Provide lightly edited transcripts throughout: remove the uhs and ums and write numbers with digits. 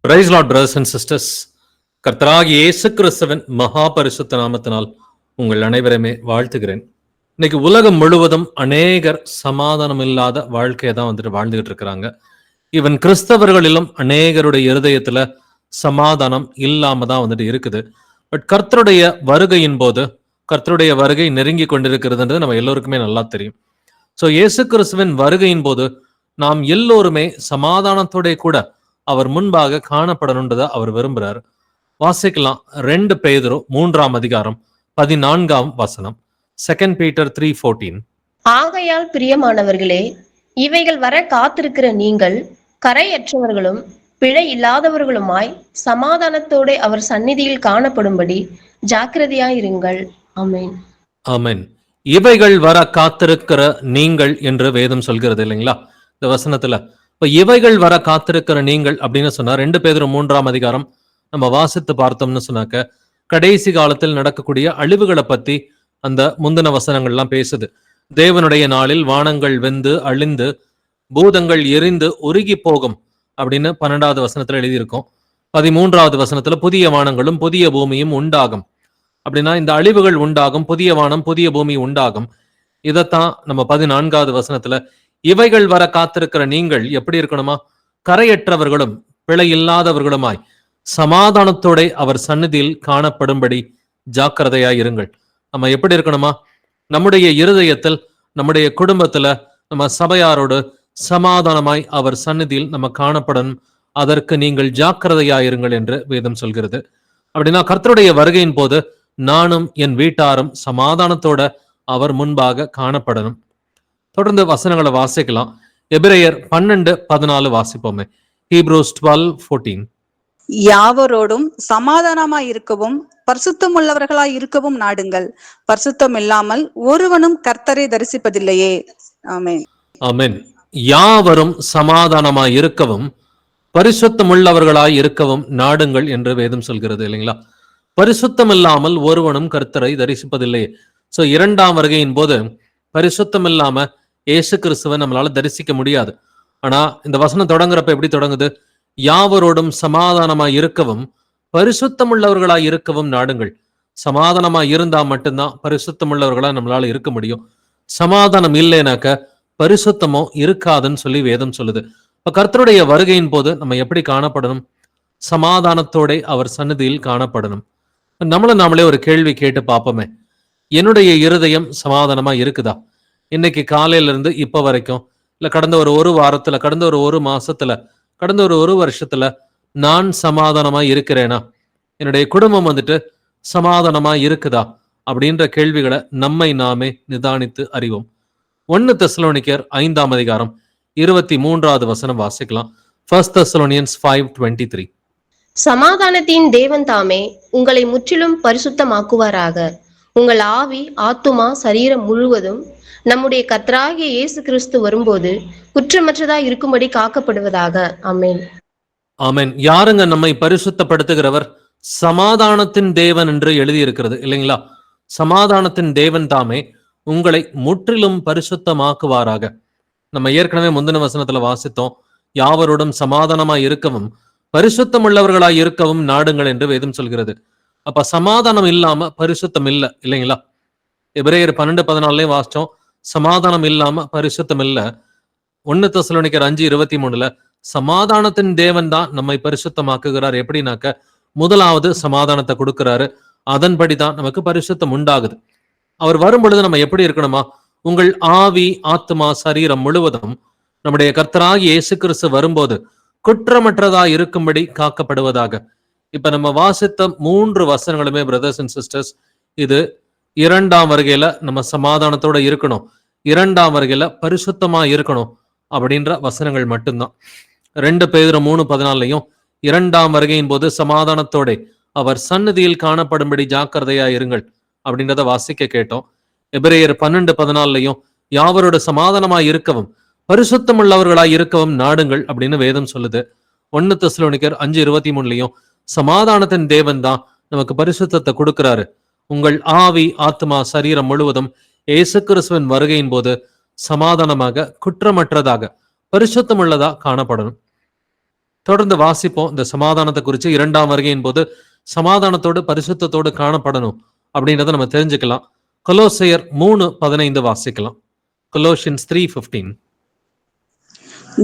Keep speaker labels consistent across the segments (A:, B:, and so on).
A: Price Lord brothers and sisters. கர்த்தராகிய இயேசு கிறிஸ்துவின் மகா பரிசுத்த நாமத்தினால் உங்கள் அனைவருமே வாழ்த்துகிறேன். இன்னைக்கு உலகம் முழுவதும் அநேகர் சமாதானம் இல்லாத வாழ்க்கையை தான் வாழ்ந்துகிட்டு இருக்கிறாங்க. ஈவன் கிறிஸ்தவர்களிலும் அநேகருடைய இருதயத்துல சமாதானம் இல்லாம தான் இருக்குது. பட் கர்த்தருடைய வருகையின் போது, கர்த்தருடைய வருகை நெருங்கி கொண்டிருக்கிறதுன்றது நம்ம எல்லோருக்குமே நல்லா தெரியும். ஸோ இயேசு கிறிஸ்துவின் வருகையின் போது நாம் எல்லோருமே சமாதானத்தோட கூட அவர் முன்பாக காணப்படணுன்றதை அவர் விரும்புறார். வாசிக்கலாம் 2 பேதுரு 3:14 2 Peter 3:14.
B: ஆகையால் பிரியமானவர்களே, இவைகள் வர காத்திருக்கிற நீங்கள் கரையற்றவர்களும் பிழை இல்லாதவர்களுமாய் சமாதானத்தோட அவர் சந்நிதியில் காணப்படும்படி ஜாக்கிரதையாயிருங்கள். ஆமென்.
A: ஆமென். இவைகள் வர காத்திருக்கிற நீங்கள் என்று வேதம் சொல்கிறது இல்லைங்களா இந்த வசனத்துல. இப்ப இவைகள் வர காத்திருக்கிற நீங்கள் அப்படின்னு சொன்னா 2 பேதுரு 3 நம்ம வாசித்து பார்த்தோம்னு சொன்னாக்க, கடைசி காலத்தில் நடக்கக்கூடிய அழிவுகளை பத்தி அந்த முந்தின வசனங்கள்லாம் பேசுது. தேவனுடைய நாளில் வானங்கள் வெந்து அழிந்து பூதங்கள் எரிந்து உருகி போகும் அப்படின்னு 12வது வசனத்துல எழுதியிருக்கோம். 13வது வசனத்துல புதிய வானங்களும் புதிய பூமியும் உண்டாகும் அப்படின்னா இந்த அழிவுகள் உண்டாகும், புதிய வானம் புதிய பூமி உண்டாகும். இதைத்தான் நம்ம 14வது வசனத்துல இவைகள் வர காத்திருக்கிற நீங்கள் எப்படி இருக்கணுமா? கரையற்றவர்களும் பிழை இல்லாதவர்களுமாய் சமாதானத்தோட அவர் சந்நிதியில் காணப்படும்படி ஜாக்கிரதையாய் இருங்கள். நம்ம எப்படி இருக்கணுமா? நம்முடைய இருதயத்தில், நம்முடைய குடும்பத்துல, நம்ம சபையாரோடு சமாதானமாய் அவர் சந்நிதியில் நம்ம காணப்படணும். அதற்கு நீங்கள் ஜாக்கிரதையாயிருங்கள் என்று வேதம் சொல்கிறது. அப்படின்னா கர்த்தருடைய வருகையின் போது நானும் என் வீட்டாரும் சமாதானத்தோட அவர் முன்பாக காணப்படணும். தொடர்ந்து வசனங்களை வாசிக்கலாம். எபிரேயர் 12:14 வாசிப்போமே. Hebrews 12:14.
C: யாவரோடும் சமாதானமாய் இருக்கவும் பரிசுத்தம் உள்ளவர்களாய் இருக்கவும் நாடுங்கள். பரிசுத்தம் இல்லாமல் ஒருவனும் கர்த்தரை தரிசிப்பதில்லையே. ஆமென்.
A: ஆமென். யாவரும் சமாதானமாய் இருக்கவும் பரிசுத்தம் உள்ளவர்களாய் இருக்கவும் நாடுங்கள் என்று வேதம் சொல்கிறது இல்லைங்களா? பரிசுத்தம் இல்லாமல் ஒருவனும் கர்த்தரை தரிசிப்பதில்லையே. சோ 2ஆம் வருகையின் போது பரிசுத்தம் இல்லாம இயேசு கிறிஸ்துவை நம்மளால தரிசிக்க முடியாது. ஆனா இந்த வசனம் தொடங்குறப்ப எப்படி தொடங்குது? யாவரோடும் சமாதானமாய் இருக்கவும் பரிசுத்தம் உள்ளவர்களாய் இருக்கவும் நாடுங்கள். சமாதானமாய் இருந்தா மட்டும்தான் பரிசுத்தம் உள்ளவர்களா நம்மளால இருக்க முடியும். சமாதானம் இல்லைனாக்க பரிசுத்தமோ இருக்காதுன்னு சொல்லி வேதம் சொல்லுது. இப்ப கர்த்தருடைய வருகையின் போது நம்ம எப்படி காணப்படணும்? சமாதானத்தோட அவர் சந்நிதியில் காணப்படணும். நாமளே ஒரு கேள்வி கேட்டு பார்ப்போமே. என்னுடைய இருதயம் சமாதானமா இருக்குதா? இன்னைக்கு காலையில இருந்து இப்ப வரைக்கும், இல்ல கடந்த ஒரு வாரத்துல, கடந்த ஒரு மாசத்துல, கடந்த ஒரு வருஷத்துல நான் சமாதானமா இருக்கிறேனா? என்னுடைய குடும்பம் சமாதானமா இருக்குதா? அப்படின்ற கேள்விகளை நம்மை நாமே நிதானித்து அறிவோம். 1 தெசலோனிக்கர் 5:23 வாசிக்கலாம். 1 Thessalonians 5:23.
B: சமாதானத்தின் தேவன் தாமே உங்களை முற்றிலும் பரிசுத்தமாக்குவாராக. உங்கள் ஆவி, ஆத்துமா, சரீரம் முழுவதும் நம்முடைய கர்த்தராகிய இயேசு கிறிஸ்து வரும்போது குற்றமற்றதா இருக்கும்படி காக்கப்படுவதாக. ஆமென்.
A: ஆமென். யாருங்க நம்மை பரிசுத்தப்படுத்துகிறவர்? சமாதானத்தின் தேவன் என்று எழுதியிருக்கிறது இல்லைங்களா? சமாதானத்தின் தேவன் தாமே உங்களை முற்றிலும் பரிசுத்தமாக்குவாராக. நம்ம ஏற்கனவே முந்தின வசனத்துல வாசித்தோம். யாவரோடும் சமாதானமாய் இருக்கவும் பரிசுத்தம் உள்ளவர்களாய் இருக்கவும் நாடுங்கள் என்று வேதம் சொல்கிறது. அப்ப சமாதானம் இல்லாம பரிசுத்தம் இல்லை இல்லைங்களா? எபிரேயர் 12:14 வாசிச்சோம். சமாதானம் இல்லாம பரிசுத்தம் இல்ல. 1 தெசலோனிக்கர் 5:23 சமாதானத்தின் தேவன் தான் நம்மை பரிசுத்தமாக்குகிறார். எப்படின்னாக்க முதலாவது சமாதானத்தை கொடுக்கிறாரு. அதன்படிதான் நமக்கு பரிசுத்தம் உண்டாகுது. அவர் வரும் பொழுது நம்ம எப்படி இருக்கணுமா? உங்கள் ஆவி, ஆத்மா, சரீரம் முழுவதும் நம்முடைய கர்த்தராகிய இயேசு கிறிஸ்து வரும்போது குற்றமற்றதா இருக்கும்படி காக்கப்படுவதாக. இப்ப நம்ம வாசித்த 3 வசனங்களுமே பிரதர்ஸ் அண்ட் சிஸ்டர்ஸ், இது 2ஆம் வருகையில நம்ம சமாதானத்தோட இருக்கணும், 2ஆம் வருகையில பரிசுத்தமா இருக்கணும் அப்படின்ற வசனங்கள் மட்டும்தான். 2 பேதுரு 3:14 2ஆம் வருகையின் போது சமாதானத்தோட அவர் சந்நிதியில் காணப்படும்படி ஜாக்கிரதையா இருங்கள் அப்படின்றத வாசிக்க கேட்டோம். எபிரேயர் 12:14 யாவரோட சமாதானமாய் இருக்கவும் பரிசுத்தம் உள்ளவர்களாய் இருக்கவும் நாடுங்கள் அப்படின்னு வேதம் சொல்லுது. 1 தெசலோனிக்கர் 5:23 சமாதானத்தின் தேவன் தான் நமக்கு பரிசுத்தத்தை கொடுக்கிறாரு. உங்கள் ஆவி, ஆத்மா, சரீரம் முழுவதும் இயேசு கிறிஸ்துவின் வருகையின் போது சமாதானமாக, குற்றமற்றதாக, பரிசுத்தமுள்ளதா காணப்படணும். தொடர்ந்து வாசிப்போம். இந்த சமாதானத்தை குறித்து 2ஆம் வருகையின் போது சமாதானத்தோடு பரிசுத்தத்தோடு காணப்படணும் அப்படின்றத நம்ம தெரிஞ்சுக்கலாம். கொலோசையர் 3:15 வாசிக்கலாம். Colossians 3:15.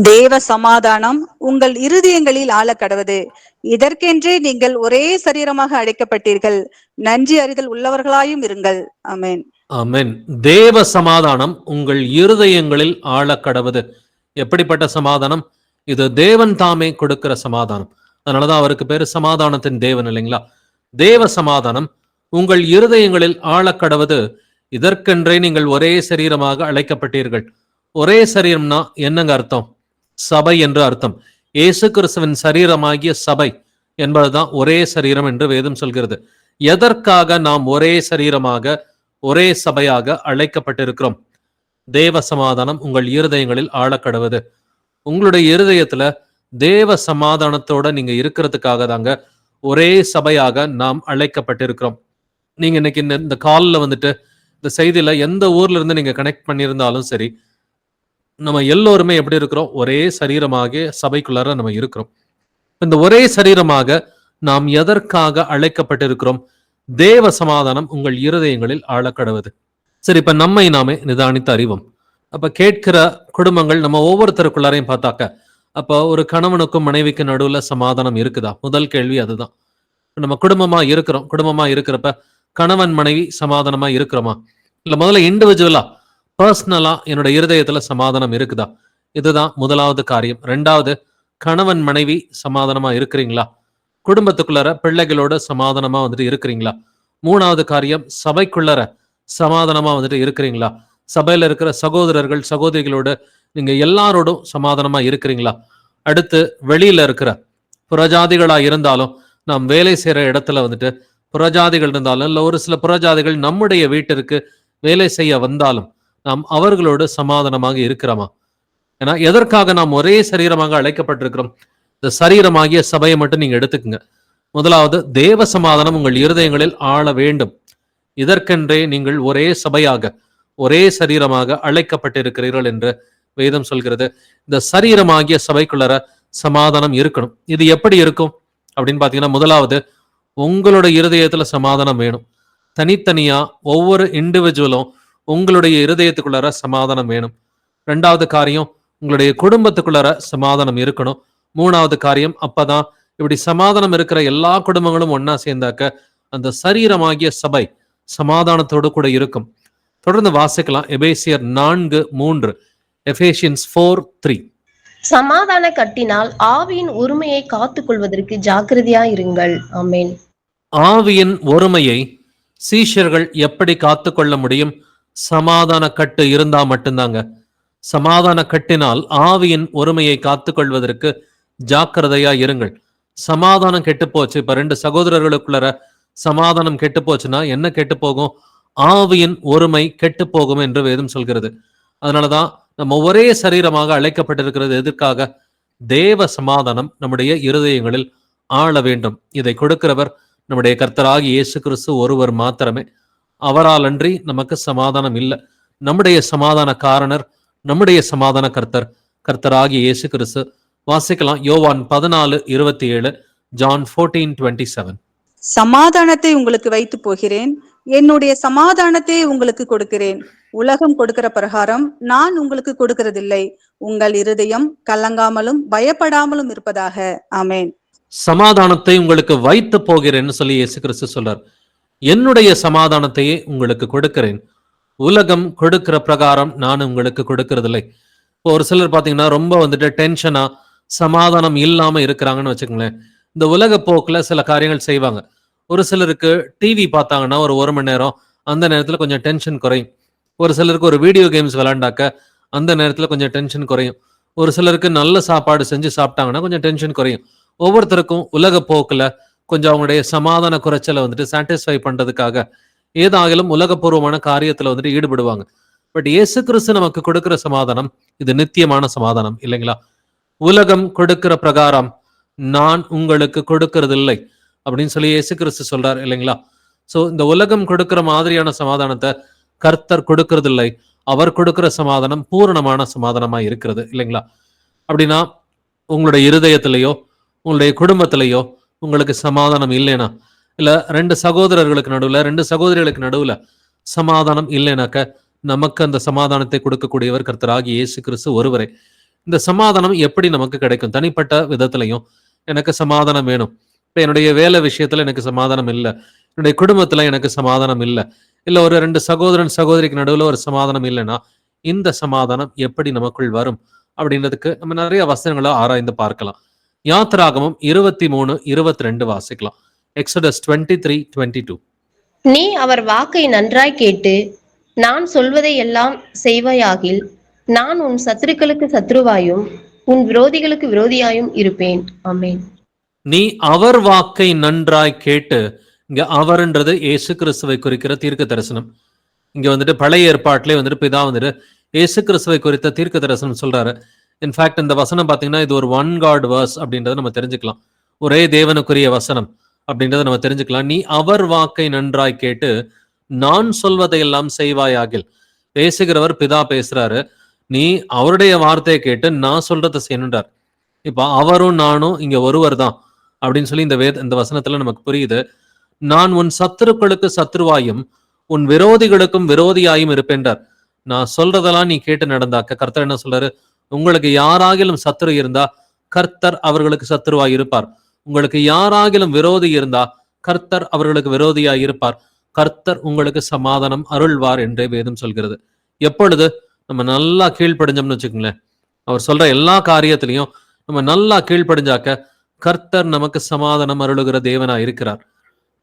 C: தேவ சமாதானம் உங்கள் இருதயங்களில் ஆளக்கடவது. இதற்கென்றே நீங்கள் ஒரே சரீரமாக அழைக்கப்பட்டீர்கள். நன்றி அறிதல் உள்ளவர்களாயும் இருங்கள். ஆமென்.
A: ஆமென். தேவ சமாதானம் உங்கள் இருதயங்களில் ஆழக்கடவது. எப்படிப்பட்ட சமாதானம்? இது தேவன் தாமே கொடுக்கிற சமாதானம். அதனாலதான் அவருக்கு பேரு சமாதானத்தின் தேவன் இல்லைங்களா? தேவ சமாதானம் உங்கள் இருதயங்களில் ஆழக்கடவது. இதற்கென்றே நீங்கள் ஒரே சரீரமாக அழைக்கப்பட்டீர்கள். ஒரே சரீரம்னா என்னங்க அர்த்தம்? சபை என்று அர்த்தம். இயேசு கிறிஸ்துவின் சரீரமாகிய சபை என்பதுதான் ஒரே சரீரம் என்று வேதம் சொல்கிறது. எதற்காக நாம் ஒரே சரீரமாக ஒரே சபையாக அழைக்கப்பட்டிருக்கிறோம்? தேவ சமாதானம் உங்கள் இருதயங்களில் ஆழக்கடவது. உங்களுடைய இருதயத்துல தேவ சமாதானத்தோட நீங்க இருக்கிறதுக்காக தாங்க ஒரே சபையாக நாம் அழைக்கப்பட்டிருக்கிறோம். நீங்க இன்னைக்கு இந்த காலில் வந்துட்டு இந்த செய்தியில எந்த ஊர்ல இருந்து நீங்க கனெக்ட் பண்ணியிருந்தாலும் சரி, நம்ம எல்லோருமே எப்படி இருக்கிறோம்? ஒரே சரீரமாக சபைக்குள்ளார நம்ம இருக்கிறோம். இந்த ஒரே சரீரமாக நாம் எதற்காக அழைக்கப்பட்டிருக்கிறோம்? தேவ சமாதானம் உங்கள் இருதயங்களில் ஆழக்கடவது. சரி, இப்ப நம்மை நாமே நிதானித்து அறிவோம். அப்ப கேட்கிற குடும்பங்கள் நம்ம ஒவ்வொருத்தருக்குள்ளாரையும் பார்த்தாக்க, அப்ப ஒரு கணவனுக்கும் மனைவிக்கு நடுவுல சமாதானம் இருக்குதா? முதல் கேள்வி அதுதான். நம்ம குடும்பமா இருக்கிறோம். குடும்பமா இருக்கிறப்ப கணவன் மனைவி சமாதானமா இருக்கிறோமா? இல்ல முதல்ல இண்டிவிஜுவலா பர்சனலா என்னோட இருதயத்துல சமாதானம் இருக்குதா? இதுதான் முதலாவது காரியம். 2வது, கணவன் மனைவி சமாதானமா இருக்கிறீங்களா? குடும்பத்துக்குள்ளார பிள்ளைகளோட சமாதானமா வந்துட்டு இருக்கிறீங்களா? 3வது காரியம், சபைக்குள்ளர சமாதானமா வந்துட்டு இருக்கிறீங்களா? சபையில இருக்கிற சகோதரர்கள் சகோதரிகளோட நீங்க எல்லாரோடும் சமாதானமா இருக்கிறீங்களா? அடுத்து, வெளியில இருக்கிற புறஜாதிகளா இருந்தாலும், நாம் வேலை செய்யற இடத்துல வந்துட்டு புறஜாதிகள் இருந்தாலும், இல்ல ஒரு சில புறஜாதிகள் நம்முடைய வீட்டிற்கு வேலை செய்ய வந்தாலும் நாம் அவர்களோடு சமாதானமாக இருக்கிறோமா? ஏன்னா எதற்காக நாம் ஒரே சரீரமாக அழைக்கப்பட்டிருக்கிறோம்? இந்த சரீரமாகிய சபையை மட்டும் நீங்க எடுத்துக்கங்க. முதலாவது, தேவ சமாதானம் உங்கள் இருதயங்களில் ஆள வேண்டும். இதற்கென்றே நீங்கள் ஒரே சபையாக ஒரே சரீரமாக அழைக்கப்பட்டிருக்கிறீர்கள் என்று வேதம் சொல்கிறது. இந்த சரீரமாகிய சபைக்குள்ளர சமாதானம் இருக்கணும். இது எப்படி இருக்கும் அப்படின்னு பாத்தீங்கன்னா, முதலாவது, உங்களோட இருதயத்துல சமாதானம் வேணும். தனித்தனியா ஒவ்வொரு இண்டிவிஜுவலும் உங்களுடைய இருதயத்துக்குள்ளார சமாதானம் வேணும். 2வது காரியம், உங்களுடைய குடும்பத்துக்குள்ளார சமாதானம் இருக்கணும். 3வது காரியம், அப்பதான் இப்படி சமாதானம் இருக்கிற எல்லா குடும்பங்களும் ஒன்னா சேர்ந்தாக்க அந்த சரீரமாகிய சபை சமாதானத்தோடு கூட இருக்கும். தொடர்ந்து வாசிக்கலாம். எபேசியர் 4:3, எபேசியன்ஸ் 4:3.
B: சமாதான கட்டினால் ஆவியின் உரிமையை காத்துக் கொள்வதற்கு ஜாக்கிரதையா இருங்கள். ஆமென்.
A: ஆவியின் ஒருமையை சீஷர்கள் எப்படி காத்துக்கொள்ள முடியும்? சமாதான கட்டு இருந்தா மட்டும்தாங்க. சமாதான கட்டினால் ஆவியின் ஒருமையை காத்துக்கொள்வதற்கு ஜாக்கிரதையா இருங்கள். சமாதானம் கெட்டு போச்சு. இப்ப 2 சகோதரர்களுக்குள்ள சமாதானம் கெட்டு போச்சுன்னா என்ன கெட்டு போகும்? ஆவியின் ஒருமை கெட்டு போகும் என்று வேதம் சொல்கிறது. அதனாலதான் நம்ம ஒரே சரீரமாக அழைக்கப்பட்டிருக்கிறது. எதற்காக? தேவ சமாதானம் நம்முடைய இருதயங்களில் ஆள வேண்டும். இதை கொடுக்கிறவர் நம்முடைய கர்த்தராகிய இயேசு கிறிஸ்து ஒருவர் மாத்திரமே. அவரால் அன்றி நமக்கு சமாதானம் இல்லை. நம்முடைய சமாதான காரணர், நம்முடைய சமாதான கர்த்தராகிய இயேசு கிறிஸ்து. வாசிக்கலாம். யோவான் 14:27, ஜான் 14:27.
C: சமாதானத்தை உங்களுக்கு வைத்து போகிறேன், என்னுடைய சமாதானத்தை உங்களுக்கு கொடுக்கிறேன். உலகம் கொடுக்கிற பிரகாரம் நான் உங்களுக்கு கொடுக்கிறதில்லை. உங்கள் இருதயம் கலங்காமலும் பயப்படாமலும் இருப்பதாக. ஆமென்.
A: சமாதானத்தை உங்களுக்கு வைத்து போகிறேன்னு சொல்லி இயேசு கிறிஸ்து சொல்றார். என்னுடைய சமாதானத்தையே உங்களுக்கு கொடுக்கிறேன். உலகம் கொடுக்கிற பிரகாரம் நான் உங்களுக்கு கொடுக்கறதில்லை. இப்போ ஒரு சிலர் பாத்தீங்கன்னா ரொம்ப வந்துட்டு டென்ஷனா சமாதானம் இல்லாம இருக்கிறாங்கன்னு வச்சுக்கோங்களேன். இந்த உலக போக்குல சில காரியங்கள் செய்வாங்க. ஒரு சிலருக்கு டிவி பார்த்தாங்கன்னா ஒரு 1 மணி நேரம் அந்த நேரத்துல கொஞ்சம் டென்ஷன் குறையும். ஒரு சிலருக்கு ஒரு வீடியோ கேம்ஸ் விளையாண்டாக்க அந்த நேரத்துல கொஞ்சம் டென்ஷன் குறையும். ஒரு சிலருக்கு நல்ல சாப்பாடு செஞ்சு சாப்பிட்டாங்கன்னா கொஞ்சம் டென்ஷன் குறையும். ஒவ்வொருத்தருக்கும் உலக போக்குல கொஞ்சம் அவங்களுடைய சமாதான குறைச்சலை வந்துட்டு சாட்டிஸ்ஃபை பண்றதுக்காக ஏதாகிலும் உலகபூர்வமான காரியத்துல வந்துட்டு ஈடுபடுவாங்க. பட் இயேசு கிறிஸ்து நமக்கு கொடுக்கிற சமாதானம் இது நித்தியமான சமாதானம் இல்லைங்களா? உலகம் கொடுக்கிற பிரகாரம் நான் உங்களுக்கு கொடுக்கறதில்லை அப்படின்னு சொல்லி இயேசு கிறிஸ்து சொல்றார் இல்லைங்களா? சோ இந்த உலகம் கொடுக்கிற மாதிரியான சமாதானத்தை கர்த்தர் கொடுக்கறதில்லை. அவர் கொடுக்கிற சமாதானம் பூரணமான சமாதானமா இருக்கிறது இல்லைங்களா? அப்படின்னா உங்களுடைய இருதயத்திலேயோ உங்களுடைய குடும்பத்திலேயோ உங்களுக்கு சமாதானம் இல்லைனா, இல்ல 2 சகோதரர்களுக்கு நடுவுல 2 சகோதரிகளுக்கு நடுவுல சமாதானம் இல்லைனாக்க, நமக்கு அந்த சமாதானத்தை கொடுக்கக்கூடியவர் கர்த்தராகிய இயேசு கிறிஸ்து ஒருவரே. இந்த சமாதானம் எப்படி நமக்கு கிடைக்கும்? தனிப்பட்ட விதத்திலையும் எனக்கு சமாதானம் வேணும். இப்ப என்னுடைய வேலை விஷயத்துல எனக்கு சமாதானம் இல்ல, என்னுடைய குடும்பத்துல எனக்கு சமாதானம் இல்ல, இல்ல ஒரு 2 சகோதரன் சகோதரிக்கு நடுவுல ஒரு சமாதானம் இல்லைன்னா, இந்த சமாதானம் எப்படி நமக்குள் வரும் அப்படின்றதுக்கு நம்ம நிறைய வசனங்களை ஆராய்ந்து பார்க்கலாம். யாத்திராகமம் 23:22 வாசிக்கலாம். எக்ஸோடஸ் 23:22.
B: நீ அவர் வாக்கை நன்றாய் கேட்டு நான் சொல்வதை எல்லாம் செய்வாயாகில் நான் உன் சத்துருக்களுக்கு சத்ருவாயும் உன் விரோதிகளுக்கு விரோதியாயும் இருப்பேன். ஆமென்.
A: நீ அவர் வாக்கை நன்றாய் கேட்டு, இங்க அவர்ன்றது இயேசு கிறிஸ்துவை குறிக்கிற தீர்க்க தரிசனம். இங்க வந்துட்டு பழைய ஏற்பாட்டிலே வந்துட்டு பிதா வந்துட்டு இயேசு கிறிஸ்துவை குறித்த தீர்க்க தரிசனம் சொல்றாரு. இன்ஃபேக்ட் இந்த வசனம் பாத்தீங்கன்னா இது ஒரு ஒன் காட் வேர்ஸ் அப்படின்றத நம்ம தெரிஞ்சுக்கலாம். ஒரே தேவனுக்குரிய வசனம் அப்படின்றத நம்ம தெரிஞ்சுக்கலாம். நீ அவர் வாக்கை நன்றாய் கேட்டு நான் சொல்வதையெல்லாம் செய்வாயாகில். பேசுகிறவர் பிதா பேசுறாரு, நீ அவருடைய வார்த்தையை கேட்டு நான் சொல்றதை செய்யணுன்றார். இப்ப அவரும் நானும் இங்க ஒருவர் தான் அப்படின்னு சொல்லி இந்த வசனத்துல நமக்கு புரியுது. நான் உன் சத்துருக்களுக்கு சத்ருவாயும் உன் விரோதிகளுக்கும் விரோதியாயும் இருப்பேன்றார். நான் சொல்றதெல்லாம் நீ கேட்டு நடந்தாக்க கர்த்தர் என்ன சொல்றாரு? உங்களுக்கு யாராகிலும் சத்துரு இருந்தா கர்த்தர் அவர்களுக்கு சத்துருவாய் இருப்பார். உங்களுக்கு யாராகிலும் விரோதி இருந்தா கர்த்தர் அவர்களுக்கு விரோதியாய் இருப்பார். கர்த்தர் உங்களுக்கு சமாதானம் அருள்வார் என்றே வேதம் சொல்கிறது. எப்பொழுது நம்ம நல்லா கீழ்ப்படிஞ்சோம்னு வச்சுக்கோங்களேன், அவர் சொல்ற எல்லா காரியத்திலையும் நம்ம நல்லா கீழ்ப்படிஞ்சாக்க கர்த்தர் நமக்கு சமாதானம் அருளுகிற தேவனா இருக்கிறார்.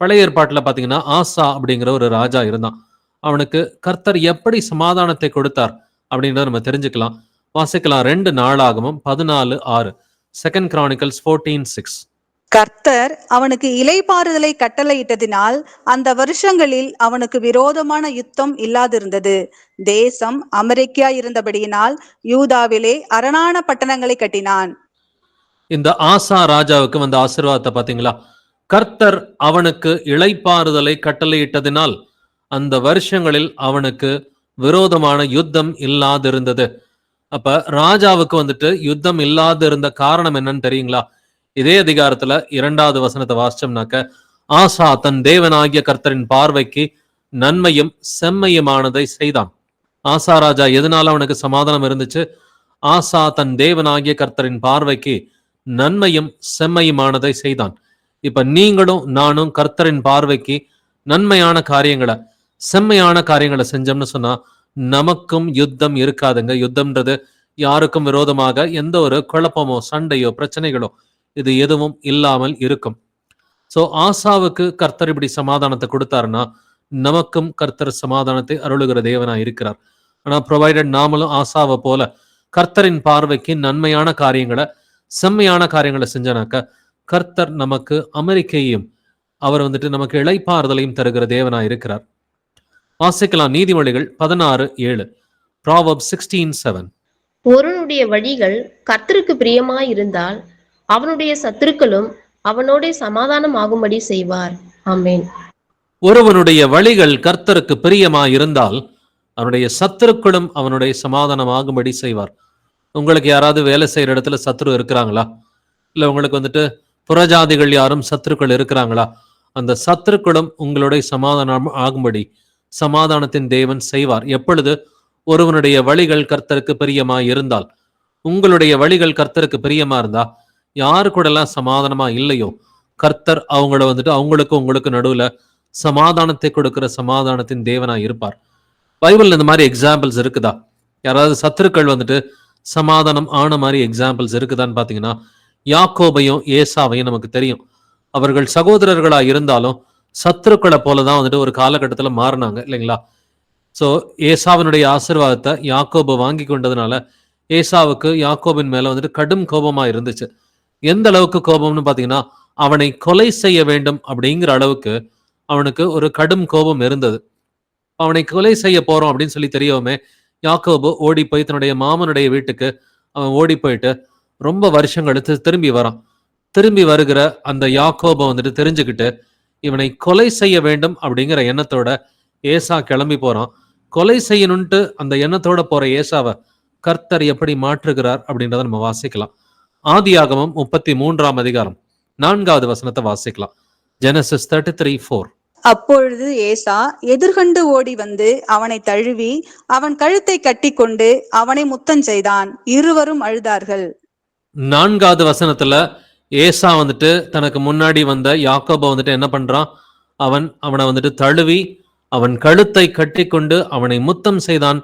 A: பழைய ஏற்பாட்டுல பாத்தீங்கன்னா ஆசா அப்படிங்கிற ஒரு ராஜா இருந்தான். அவனுக்கு கர்த்தர் எப்படி சமாதானத்தை கொடுத்தார் அப்படின்றத நம்ம தெரிஞ்சுக்கலாம். வாசிக்கலாம். 2 நாளாகமம் 14:6. 2 Chronicles 14:6.
C: கர்த்தர் அவனுக்கு இளைப்பாறுதலை கட்டளையிட்டதினால் அந்த வருஷங்களில் அவனுக்கு விரோதமான யுத்தம் இல்லாதிருந்தது. தேசம் அமெரிக்கா இருந்தபடியினால் யூதாவிலே அரணான பட்டணங்களை கட்டினான்.
A: இந்த ஆசா ராஜாவுக்கு வந்த ஆசீர்வாதத்தை பாத்தீங்களா? கர்த்தர் அவனுக்கு இளைப்பாறுதலை கட்டளையிட்டதினால் அந்த வருஷங்களில் அவனுக்கு விரோதமான யுத்தம் இல்லாதிருந்தது. அப்ப ராஜாவுக்கு வந்துட்டு யுத்தம் இல்லாதிருந்த காரணம் என்னன்னு தெரியுங்களா? இதே அதிகாரத்துல 2வது வசனத்தை வாசிச்சோம்னாக்க, ஆசா தன் தேவனாகிய கர்த்தரின் பார்வைக்கு நன்மையும் செம்மையுமானதை செய்தான். ஆசா ராஜா எதனால அவனுக்கு சமாதானம் இருந்துச்சு? ஆசா தன் தேவனாகிய கர்த்தரின் பார்வைக்கு நன்மையும் செம்மையுமானதை செய்தான். இப்ப நீங்களும் நானும் கர்த்தரின் பார்வைக்கு நன்மையான காரியங்களை செம்மையான காரியங்களை செஞ்சோம்னு சொன்னா நமக்கும் யுத்தம் இருக்காதுங்க. யுத்தம்ன்றது யாருக்கும் விரோதமாக எந்த ஒரு குழப்பமோ சண்டையோ பிரச்சனைகளோ இது எதுவும் இல்லாமல் இருக்கும். சோ ஆசாவுக்கு கர்த்தர் இப்படி சமாதானத்தை கொடுத்தாருன்னா நமக்கும் கர்த்தர் சமாதானத்தை அருளுகிற தேவனா இருக்கிறார். ஆனா ப்ரொவைடட் நாமளும் ஆசாவை போல கர்த்தரின் பார்வைக்கு நன்மையான காரியங்களை செம்மையான காரியங்களை செஞ்சனாக்க கர்த்தர் நமக்கு அமெரிக்கையும் அவர் வந்துட்டு நமக்கு இளைப்பாறுதலையும் தருகிற தேவனா இருக்கிறார். வாசிக்கலாம். நீதிமொழிகள் 16:7. Proverbs 16:7.
B: ஒருவனுடைய வழிகள் கர்த்தருக்கு பிரியமாயிருந்தால் அவனுடைய சத்துருக்களும் அவனோட சமாதானம் ஆகும்படி செய்வார். ஆமென்.
A: ஒருவனுடைய வழிகள் கர்த்தருக்கு பிரியமாயிருந்தால் அவனுடைய சத்துருக்களும் அவனுடைய சமாதானம் ஆகும்படி செய்வார். உங்களுக்கு யாராவது வேலை செய்யற இடத்துல சத்துரு இருக்கிறாங்களா? இல்ல உங்களுக்கு வந்துட்டு புறஜாதிகள் யாரும் சத்துருக்கள் இருக்கிறாங்களா? அந்த சத்துருக்களும் உங்களுடைய சமாதானம் ஆகும்படி சமாதானத்தின் தேவன் செய்வார். எப்பொழுது? ஒருவனுடைய வழிகள் கர்த்தருக்கு பிரியமா இருந்தால். உங்களுடைய வழிகள் கர்த்தருக்கு பிரியமா இருந்தா யாரு கூட எல்லாம் சமாதானமா இல்லையோ கர்த்தர் அவங்கள வந்துட்டு அவங்களுக்கு உங்களுக்கு நடுவுல சமாதானத்தை கொடுக்கிற சமாதானத்தின் தேவனா இருப்பார். பைபிள்ல இந்த மாதிரி எக்ஸாம்பிள்ஸ் இருக்குதா? யாராவது சத்துருக்கள் வந்துட்டு சமாதானம் ஆன மாதிரி எக்ஸாம்பிள்ஸ் இருக்குதான்னு பாத்தீங்கன்னா யாக்கோபையும் ஏசாவையும் நமக்கு தெரியும். அவர்கள் சகோதரர்களா இருந்தாலும் சத்துருக்களை போலதான் வந்துட்டு ஒரு காலகட்டத்துல மாறினாங்க இல்லைங்களா? சோ ஏசாவினுடைய ஆசீர்வாதத்தை யாக்கோபு வாங்கி கொண்டதுனால ஏசாவுக்கு யாக்கோபின் மேல வந்துட்டு கடும் கோபமா இருந்துச்சு. எந்த அளவுக்கு கோபம்னு பாத்தீங்கன்னா அவனை கொலை செய்ய வேண்டும் அப்படிங்கிற அளவுக்கு அவனுக்கு ஒரு கடும் கோபம் இருந்தது. அவனை கொலை செய்ய போறோம் அப்படின்னு சொல்லி தெரியவுமே யாக்கோபு ஓடி போய் தன்னுடைய மாமனுடைய வீட்டுக்கு அவன் ஓடி போயிட்டு ரொம்ப வருஷம் கழித்து திரும்பி வரான். திரும்பி வருகிற அந்த யாக்கோபை வந்துட்டு தெரிஞ்சுக்கிட்டு இவனை கொலை செய்ய வேண்டும் அப்படிங்கிற எண்ணத்தோட ஏசா கிளம்பி போறான். கொலை செய்யணும்ட்டு அந்த எண்ணத்தோட போற ஏசாவை கர்த்தர் எப்படி மாற்றுகிறார் அப்படின்றத நம்ம வாசிக்கலாம். ஆதியாகமம் 33ஆம் அதிகாரம் 4வது வசனத்தை வாசிக்கலாம். Genesis 33:4.
C: அப்பொழுது ஏசா எதிர்கொண்டு ஓடி வந்து அவனை தழுவி அவன் கழுத்தை கட்டிக்கொண்டு அவனை முத்தம் செய்தான். இருவரும் அழுதார்கள்.
A: 4வது வசனத்துல ஏசா வந்துட்டு தனக்கு முன்னாடி வந்த யாக்கோபை வந்துட்டு என்ன பண்றான்? அவனை வந்துட்டு தழுவி அவன் கழுத்தை கட்டிக்கொண்டு அவனை முத்தம் செய்தான்.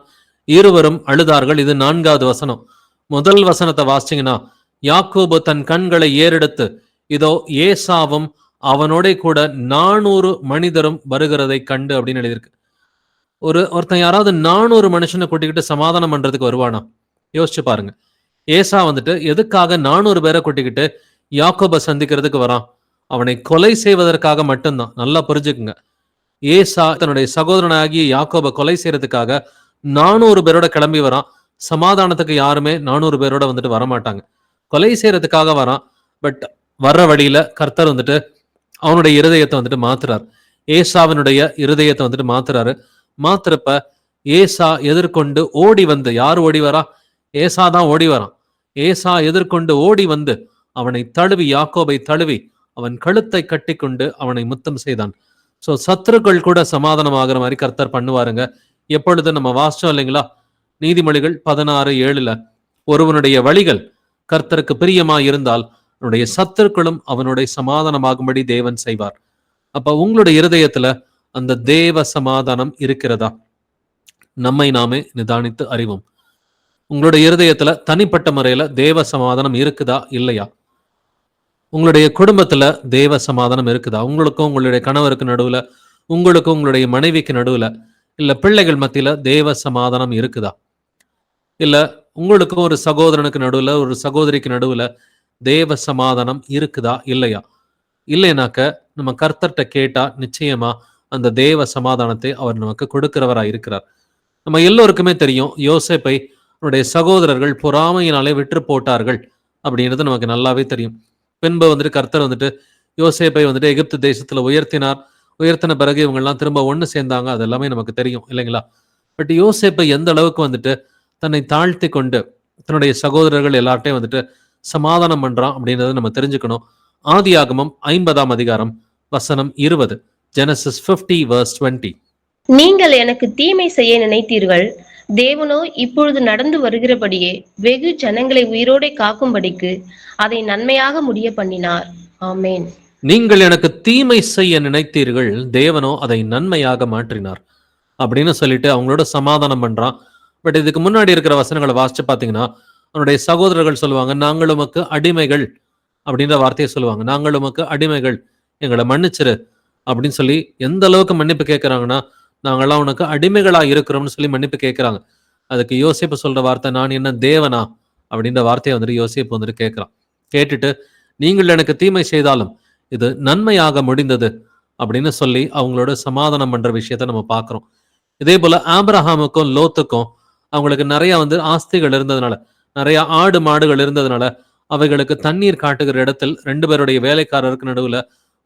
A: இருவரும் அழுதார்கள். இது 4வது வசனம். முதல் வசனத்தை வாசிச்சீங்கன்னா, யாக்கோபு தன் கண்களை ஏறெடுத்து இதோ ஏசாவும் அவனோட கூட 400 மனிதரும் வருகிறதை கண்டு அப்படின்னு எழுதியிருக்கு. ஒருத்தன் யாராவது 400 மனுஷனை கூட்டிக்கிட்டு சமாதானம் பண்றதுக்கு வருவானா? யோசிச்சு பாருங்க. ஏசா வந்துட்டு எதுக்காக 400 பேரை கூட்டிக்கிட்டு யாக்கோபை சந்திக்கிறதுக்கு வரான்? அவனை கொலை செய்வதற்காக மட்டும்தான். நல்லா புரிஞ்சுக்குங்க. ஏசா தன்னுடைய சகோதரனாகிய யாக்கோபை கொலை செய்யறதுக்காக 400 பேரோட கிளம்பி வரான். சமாதானத்துக்கு யாருமே 400 பேரோட வந்துட்டு வரமாட்டாங்க. கொலை செய்யறதுக்காக வரான். பட் வர்ற வழியில கர்த்தர் வந்துட்டு அவனுடைய இருதயத்தை வந்துட்டு மாத்துறாரு. ஏசாவினுடைய இருதயத்தை வந்துட்டு மாத்துறாரு. மாத்துறப்ப ஏசா எதிர்கொண்டு ஓடி வந்து, யார் ஓடி வரா? ஏசா தான் ஓடி வரான். ஏசா எதிர்கொண்டு ஓடி வந்து அவனை தழுவி, யாக்கோபை தழுவி அவன் கழுத்தை கட்டி கொண்டு அவனை முத்தம் செய்தான். சோ சத்துருக்கள் கூட சமாதானம் ஆகிற மாதிரி கர்த்தர் பண்ணுவாருங்க. எப்பொழுது நம்ம வாசிச்சோம் இல்லைங்களா? நீதிமொழிகள் 16:7 ஒருவனுடைய வழிகள் கர்த்தருக்கு பிரியமா இருந்தால் அவனுடைய சத்துருக்களும் அவனுடைய சமாதானமாகும்படி தேவன் செய்வார். அப்ப உங்களுடைய இருதயத்துல அந்த தேவ சமாதானம் இருக்கிறதா? நம்மை நாமே நிதானித்து அறிவோம். உங்களுடைய இருதயத்துல தனிப்பட்ட முறையில தேவ சமாதானம் இருக்குதா இல்லையா? உங்களுடைய குடும்பத்துல தேவ சமாதானம் இருக்குதா? உங்களுக்கும் உங்களுடைய கணவருக்கு நடுவுல, உங்களுக்கும் உங்களுடைய மனைவிக்கு நடுவுல, இல்ல பிள்ளைகள் மத்தியில தேவ சமாதானம் இருக்குதா? இல்ல உங்களுக்கும் ஒரு சகோதரனுக்கு நடுவுல, ஒரு சகோதரிக்கு நடுவுல தேவ சமாதானம் இருக்குதா இல்லையா? இல்லைனாக்க நம்ம கர்த்தர்கிட்ட கேட்டா நிச்சயமா அந்த தேவ சமாதானத்தை அவர் நமக்கு கொடுக்கிறவரா இருக்கிறார். நம்ம எல்லோருக்குமே தெரியும், யோசேப்பை அவருடைய சகோதரர்கள் பொறாமையினாலே விற்று போட்டார்கள் அப்படின்றது நமக்கு நல்லாவே தெரியும். பின்பு வந்துட்டு கர்த்தர் வந்துட்டு யோசேப்பை வந்துட்டு எகிப்து தேசத்துல உயர்த்தினார். உயர்த்தின பிறகு இவங்கெல்லாம் திரும்ப ஒண்ணு சேர்ந்தாங்க. அது எல்லாமே நமக்கு தெரியும் இல்லைங்களா? பட் யோசேப்பை எந்த அளவுக்கு வந்துட்டு தன்னை தாழ்த்தி கொண்டு தன்னுடைய சகோதரர்கள் எல்லார்ட்டையும் வந்துட்டு சமாதானம் பண்றான் அப்படின்றத நம்ம தெரிஞ்சுக்கணும். ஆதியாகமம் 50ஆம் அதிகாரம் வசனம் 20. Genesis 50:20.
B: நீங்கள் எனக்கு தீமை செய்ய நினைத்தீர்கள், தேவனோ இப்பொழுது நடந்து வருகிறபடியே வெகு ஜனங்களை உயிரோடே காக்கும்படிக்கு அதை நன்மையாக முடிய பண்ணினார். ஆமேன்.
A: நீங்கள் எனக்கு தீமை செய்ய நினைத்தீர்கள், தேவனோ அதை நன்மையாக மாற்றினார் அப்படின்னு சொல்லிட்டு அவங்களோட சமாதானம் பண்றான். பட் இதுக்கு முன்னாடி இருக்கிற வசனங்களை வாசிச்சு பாத்தீங்கன்னா, அவனுடைய சகோதரர்கள் சொல்லுவாங்க, நாங்கள் உமக்கு அடிமைகள் அப்படின்ற வார்த்தையை சொல்லுவாங்க. நாங்கள் உமக்கு அடிமைகள், எங்களை மன்னிச்சிரு அப்படின்னு சொல்லி எந்த அளவுக்கு மன்னிப்பு கேட்கிறாங்கன்னா, நாங்கள்லாம் உனக்கு அடிமைகளா இருக்கிறோம்னு சொல்லி மன்னிப்பு கேட்கிறாங்க. அதுக்கு யோசேப்பு சொல்ற வார்த்தை, நான் என்ன தேவனா அப்படின்ற வார்த்தையை வந்துட்டு யோசேப்பு வந்துட்டு கேட்கிறான். கேட்டுட்டு, நீங்கள் எனக்கு தீமை செய்தாலும் இது நன்மையாக முடிந்தது அப்படின்னு சொல்லி அவங்களோட சமாதானம் பண்ற விஷயத்த நம்ம பார்க்கிறோம். இதே போல ஆபிரகாமுக்கும் லோத்துக்கும் அவங்களுக்கு நிறைய வந்து ஆஸ்திகள் இருந்ததுனால, நிறைய ஆடு மாடுகள் இருந்ததுனால அவைகளுக்கு தண்ணீர் காட்டுகிற இடத்தில் 2 பேருடைய வேலைக்காரருக்கு நடுவுல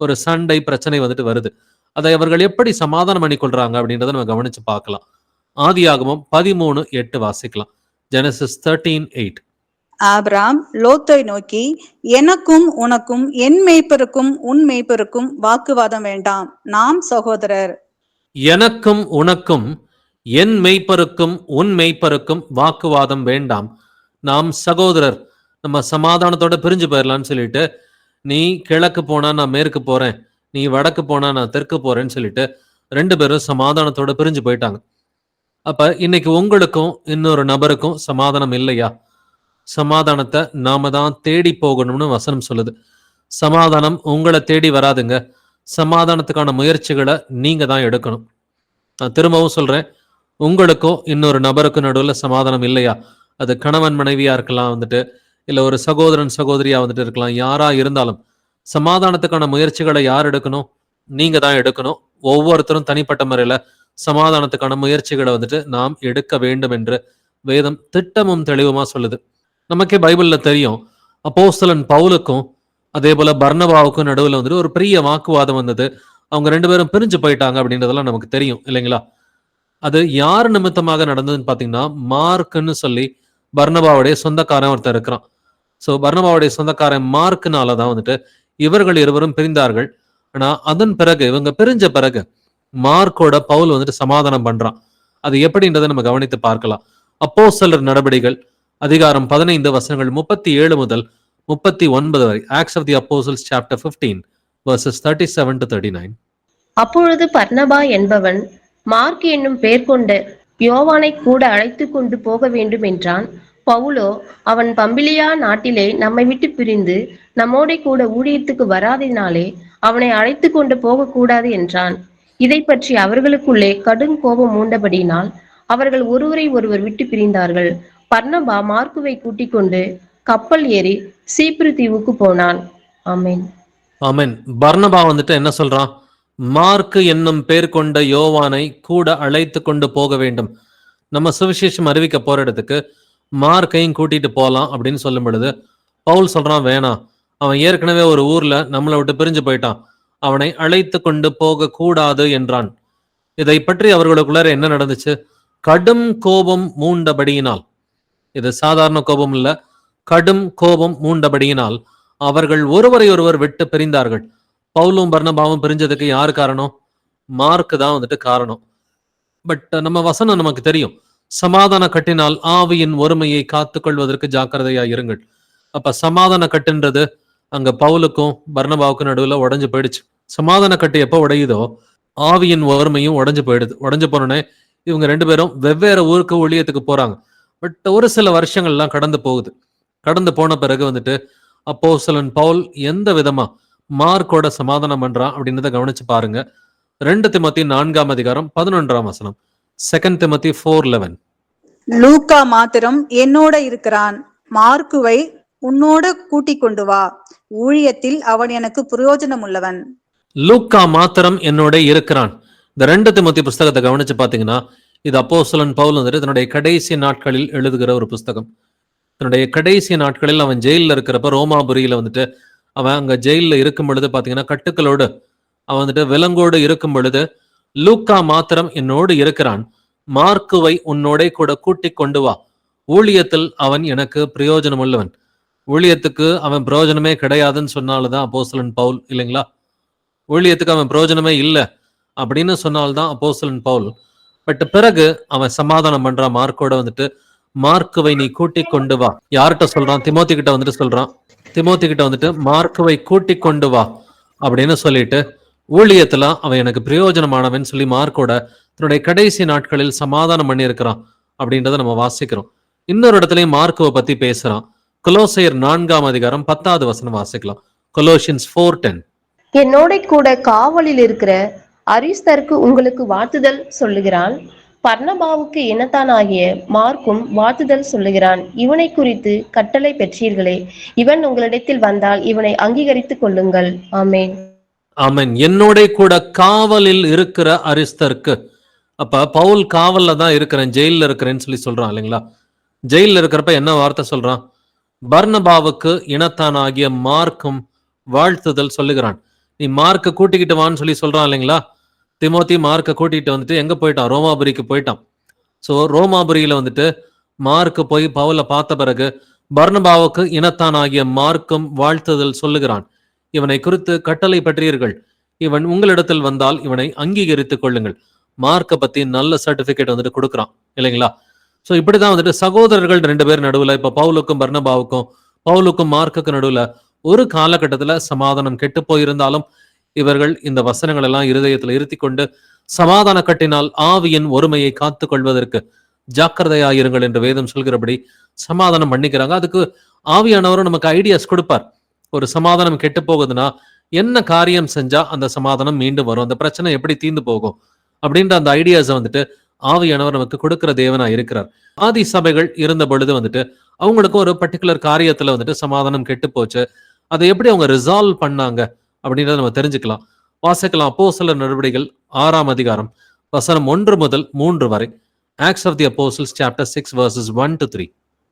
A: ஒரு சண்டை பிரச்சனை வந்துட்டு வருது. அதை அவர்கள் எப்படி சமாதானம் பண்ணி கொள்றாங்க அப்படின்றத நம்ம கவனிச்சு பார்க்கலாம். ஆதியாகமம் 13:8 வாசிக்கலாம். Genesis 13:8.
C: ஆபிராம் லோத்தை நோக்கி, எனக்கும் உனக்கும் என் மேய்ப்பருக்கும் உன் மேய்ப்பருக்கும் வாக்குவாதம் வேண்டாம், நாம் சகோதரர்.
A: எனக்கும் உனக்கும் என் மெய்ப்பருக்கும் உன் மெய்ப்பருக்கும் வாக்குவாதம் வேண்டாம், நாம் சகோதரர், நம்ம சமாதானத்தோட பிரிஞ்சு போயிடலான்னு சொல்லிட்டு, நீ கிழக்கு போனா நான் மேற்கு போறேன், நீ வடக்கு போனா நான் தெற்கு போறேன்னு சொல்லிட்டு 2 பேரும் சமாதானத்தோட பிரிஞ்சு போயிட்டாங்க. அப்ப இன்னைக்கு உங்களுக்கும் இன்னொரு நபருக்கும் சமாதானம் இல்லையா? சமாதானத்தை நாம தான் தேடி போகணும்னு வசனம் சொல்லுது. சமாதானம் உங்களை தேடி வராதுங்க. சமாதானத்துக்கான முயற்சிகளை நீங்க தான் எடுக்கணும். நான் திரும்பவும் சொல்றேன், உங்களுக்கும் இன்னொரு நபருக்கும் நடுவுல சமாதானம் இல்லையா? அது கணவன் மனைவியா இருக்கலாம், வந்துட்டு இல்ல ஒரு சகோதரன் சகோதரியா வந்துட்டு இருக்கலாம். யாரா இருந்தாலும் சமாதானத்துக்கான முயற்சிகளை யார் எடுக்கணும்? நீங்க தான் எடுக்கணும். ஒவ்வொருத்தரும் தனிப்பட்ட முறையில சமாதானத்துக்கான முயற்சிகளை வந்துட்டு நாம் எடுக்க வேண்டும் என்று வேதம் திட்டமும் தெளிவுமா சொல்லுது. நமக்கே பைபிள்ல தெரியும், அப்போஸ்தலன் பவுலுக்கும் அதே போல பர்னபாவுக்கும் நடுவுல வந்துட்டு ஒரு பெரிய வாக்குவாதம் வந்தது. அவங்க 2 பேரும் பிரிஞ்சு போயிட்டாங்க அப்படின்றதெல்லாம் நமக்கு தெரியும் இல்லைங்களா? அது யார் நிமித்தமாக நடந்ததுன்னு பாத்தீங்கன்னா, மார்க்குன்னு சொல்லி பர்னபாவுடைய சொந்தக்காரன் ஒருத்தர் இருக்கிறான். சோ பர்னபாவுடைய சொந்தக்காரன் மார்க்னாலதான் வந்துட்டு இவர்கள் இருவரும் பிரிந்தார்கள். ஆனா அதன் பிறகு இவங்க பிரிஞ்ச பிறகு மார்க்கோட பவுல் வந்துட்டு சமாதானம் பண்றான். அது எப்படின்றத நம்ம கவனித்து பார்க்கலாம். அப்போஸ்தலர் நடபடிகள் அதிகாரம் 15 வசனங்கள் 37 முதல் 39 வரை. ஆக்ட்ஸ் ஆஃப் தி அப்போஸ்தலர்ஸ் சாப்டர் 15 verses 37 to 39.
B: அப்பொழுது பர்னபா என்பவன் மார்க் என்னும் பெயர் கொண்ட யோவானை கூட அழைத்து கொண்டு போக வேண்டும் என்றான். பவுலோ, அவன் பம்பிலியா நாட்டிலே நம்மை விட்டு பிரிந்து நம்மோட கூட ஊழியத்துக்கு வராதினாலே அவனை அழைத்து கொண்டு போக கூடாது என்றான். இதை பற்றி அவர்களுக்குள்ளே கடும் கோபம் மூண்டபடியினால் அவர்கள் ஒருவரை ஒருவர் விட்டு பிரிந்தார்கள். பர்னபா மார்க்குவை கூட்டிக் கொண்டு கப்பல் ஏறி சீப்ரு தீவுக்கு போனான். ஆமென்.
A: ஆமென். பர்னபா வந்துட்டு என்ன சொல்றான்? மார்க் என்னும் பேர் கொண்ட யோவானை கூட அழைத்து கொண்டு போக வேண்டும். நம்ம சுவிசேஷம் அறிவிக்க போற இடத்துக்கு மார்க்கையும் கூட்டிட்டு போலாம் அப்படின்னு சொல்லும் பொழுது பவுல் சொல்றான், வேணாம், அவன் ஏற்கனவே ஒரு ஊர்ல நம்மளை விட்டு பிரிஞ்சு போயிட்டான், அவனை அழைத்து கொண்டு போக கூடாது என்றான். இதை பற்றி அவர்களுக்குள்ளார என்ன நடந்துச்சு? கடும் கோபம் மூண்டபடியினால், இது சாதாரண கோபம் இல்ல, கடும் கோபம் மூண்டபடியினால் அவர்கள் ஒருவரை ஒருவர் விட்டு பிரிந்தார்கள். பவுலும் பர்னபாவும் பிரிஞ்சதுக்கு யார் காரணம்? மார்க் தான் வந்துட்டு காரணம். பட் நம்ம வசனம் நமக்கு தெரியும், சமாதான கட்டினால் ஆவியின் ஒருமையை காத்துக் கொள்வதற்கு ஜாக்கிரதையா இருங்கள். அப்ப சமாதான கட்டுன்றது அங்க பவுலுக்கும் பர்னபாவுக்கும் நடுவுல உடைஞ்சு போயிடுச்சு. சமாதான கட்டு எப்போ உடையுதோ ஆவியின் ஒருமையும் உடைஞ்சு போயிடுது. உடைஞ்சு போனோடனே இவங்க ரெண்டு பேரும் வெவ்வேறு ஊருக்கு ஊழியத்துக்கு போறாங்க. பட் ஒரு சில வருஷங்கள்லாம் கடந்து போகுது. கடந்து போன பிறகு வந்துட்டு அப்போஸ்தலன் பவுல் எந்த விதமா மார்க்கோட சமாதானம் பண்றான் அப்படின்றத கவனிச்சு பாருங்க. 2 திமோத்தி 4 அதிகாரம் 11 வசனம். 2 திமோத்தி 4:11.
C: லூக்கா மாத்திரம் என்னோட இருக்கிறான், மார்க்குவை உன்னோட கூட்டிக் கொண்டு வா, ஊழியத்தில் அவன் எனக்கு பிரயோஜனம் உள்ளவன்.
A: லூக்கா மாத்திரம் என்னோட இருக்கிறான். இந்த 2 திமோத்தி புஸ்தகத்தை கவனிச்சு பாத்தீங்கன்னா இது அப்போஸ்தலன் பவுல் வந்துட்டு தன்னுடைய கடைசி நாட்களில் எழுதுகிற ஒரு புஸ்தகம். தன்னுடைய கடைசி நாட்களில் அவன் ஜெயிலில் இருக்கிறப்ப ரோமாபுரியில வந்துட்டு அவன் அங்க ஜெயிலில் இருக்கும் பொழுது பாத்தீங்கன்னா கட்டுக்களோடு அவன் வந்துட்டு விலங்கோடு இருக்கும் பொழுது லூக்கா மாத்திரம் என்னோடு இருக்கிறான், மார்க்குவை உன்னோட கூட கூட்டிக் கொண்டு வா, ஊழியத்தில் அவன் எனக்கு பிரயோஜனம் உள்ளவன். ஊழியத்துக்கு அவன் பிரயோஜனமே கிடையாதுன்னு சொன்னால்தான் அப்போஸ்தலன் பவுல் இல்லைங்களா? ஊழியத்துக்கு அவன் பிரயோஜனமே இல்லை அப்படின்னு சொன்னால்தான் அப்போஸ்தலன் பவுல். பட் பிறகு அவன் சமாதானம் பண்றான் மார்க்கோட வந்துட்டு, மார்க்குவை நீ கூட்டிக் கொண்டு வா. யார்கிட்ட சொல்றான்? திமோத்தி கிட்ட வந்துட்டு சொல்றான். திமோத்தி கிட்ட வந்துட்டு மார்க்குவை கூட்டிக் கொண்டு வா அப்படின்னு சொல்லிட்டு ஊழியத்துல அவன் எனக்கு பிரயோஜனமானவன் சொல்லி மார்க்கோட தன்னுடைய கடைசி நாட்களில் சமாதானம் பண்ணி இருக்கிறான் அப்படின்றத நம்ம வாசிக்கிறோம். இன்னொரு இடத்துலயும் மார்க்குவை பத்தி பேசுறான். கொலோசையர் 4 அதிகாரம் 10 வசனம் வாசிக்கலாம். கொலோசியன்ஸ் 4:10.
B: என்னோட கூட காவலில் இருக்கிற அரிஸ்தருக்கு உங்களுக்கு வாழ்த்துதல் சொல்லுகிறான். பர்னபாவுக்கு இனத்தானாகிய மார்க்கும் வாழ்த்துதல் சொல்லுகிறான். இவனை குறித்து கட்டளை பெற்றீர்களே, இவன் உங்களிடத்தில் வந்தால் இவனை அங்கீகரித்துக் கொள்ளுங்கள். ஆமென்.
A: ஆமென். என்னோட கூட காவலில் இருக்கிற அரிஸ்தருக்கு. அப்ப பவுல் காவல்ல தான் இருக்கிறேன், ஜெயில இருக்கிறேன்னு சொல்லி சொல்றான் இல்லைங்களா? ஜெயில இருக்கிறப்ப என்ன வார்த்தை சொல்றான்? பர்னபாவுக்கு இனத்தானாகிய மார்க்கும் வாழ்த்துதல் சொல்லுகிறான். நீ மார்க்க கூட்டிக்கிட்டு வான்னு சொல்லி சொல்றான் இல்லைங்களா? திமோத்தி மார்க்க கூட்டிட்டு வந்துட்டு எங்க போயிட்டான்? ரோமாபுரிக்கு போயிட்டான். சோ ரோமாபுரியில வந்துட்டு மார்க்கு போய் பவுலை பார்த்த பிறகு பர்னபாவுக்கு இனத்தானாகிய மார்க்கும் வாழ்த்துதல் சொல்லுகிறான். இவனை குறித்து கட்டளை பற்றீர்கள், இவன் உங்களிடத்தில் வந்தால் இவனை அங்கீகரித்துக் கொள்ளுங்கள். மார்க்க பத்தி நல்ல சர்டிபிகேட் வந்துட்டு கொடுக்குறான் இல்லைங்களா? சோ இப்படிதான் வந்துட்டு சகோதரர்கள் 2 பேர் நடுவுல, இப்ப பவுலுக்கும் பர்னபாவுக்கும் பவுலுக்கும் மார்க்குக்கு நடுவுல ஒரு காலகட்டத்துல சமாதானம் கெட்டு போயிருந்தாலும் இவர்கள் இந்த வசனங்கள் எல்லாம் இருதயத்துல இருத்தி கொண்டு சமாதான கட்டினால் ஆவியின் ஒருமையை காத்துக் கொள்வதற்கு ஜாக்கிரதையாயிருங்கள் என்று வேதம் சொல்கிறபடி சமாதானம் பண்ணிக்கிறாங்க. அதுக்கு ஆவியானவரும் நமக்கு ஐடியாஸ் கொடுப்பார். ஒரு சமாதானம் கெட்டு போகுதுன்னா என்ன காரியம் செஞ்சா அந்த சமாதானம் மீண்டும் வரும், அந்த பிரச்சனை எப்படி தீர்ந்து போகும் அப்படின்ற அந்த ஐடியாஸை வந்துட்டு ஆவியானவர் நமக்கு கொடுக்கிற தேவனா இருக்கிறார். ஆதி சபைகள் இருந்த பொழுது வந்துட்டு அவங்களுக்கு ஒரு பர்டிகுலர் காரியத்துல வந்துட்டு சமாதானம் கெட்டு போச்சு, அதை எப்படி அவங்க ரிசால்வ் பண்ணாங்க அப்படின்றத நம்ம தெரிஞ்சுக்கலாம். வாசிக்கலாம். அப்போஸ்தலர் நடவடிக்கைகள் 6 அதிகாரம் வசனம் 1 முதல் 3 வரை. Acts of the Apostles chapter 6 verses 1 to 3.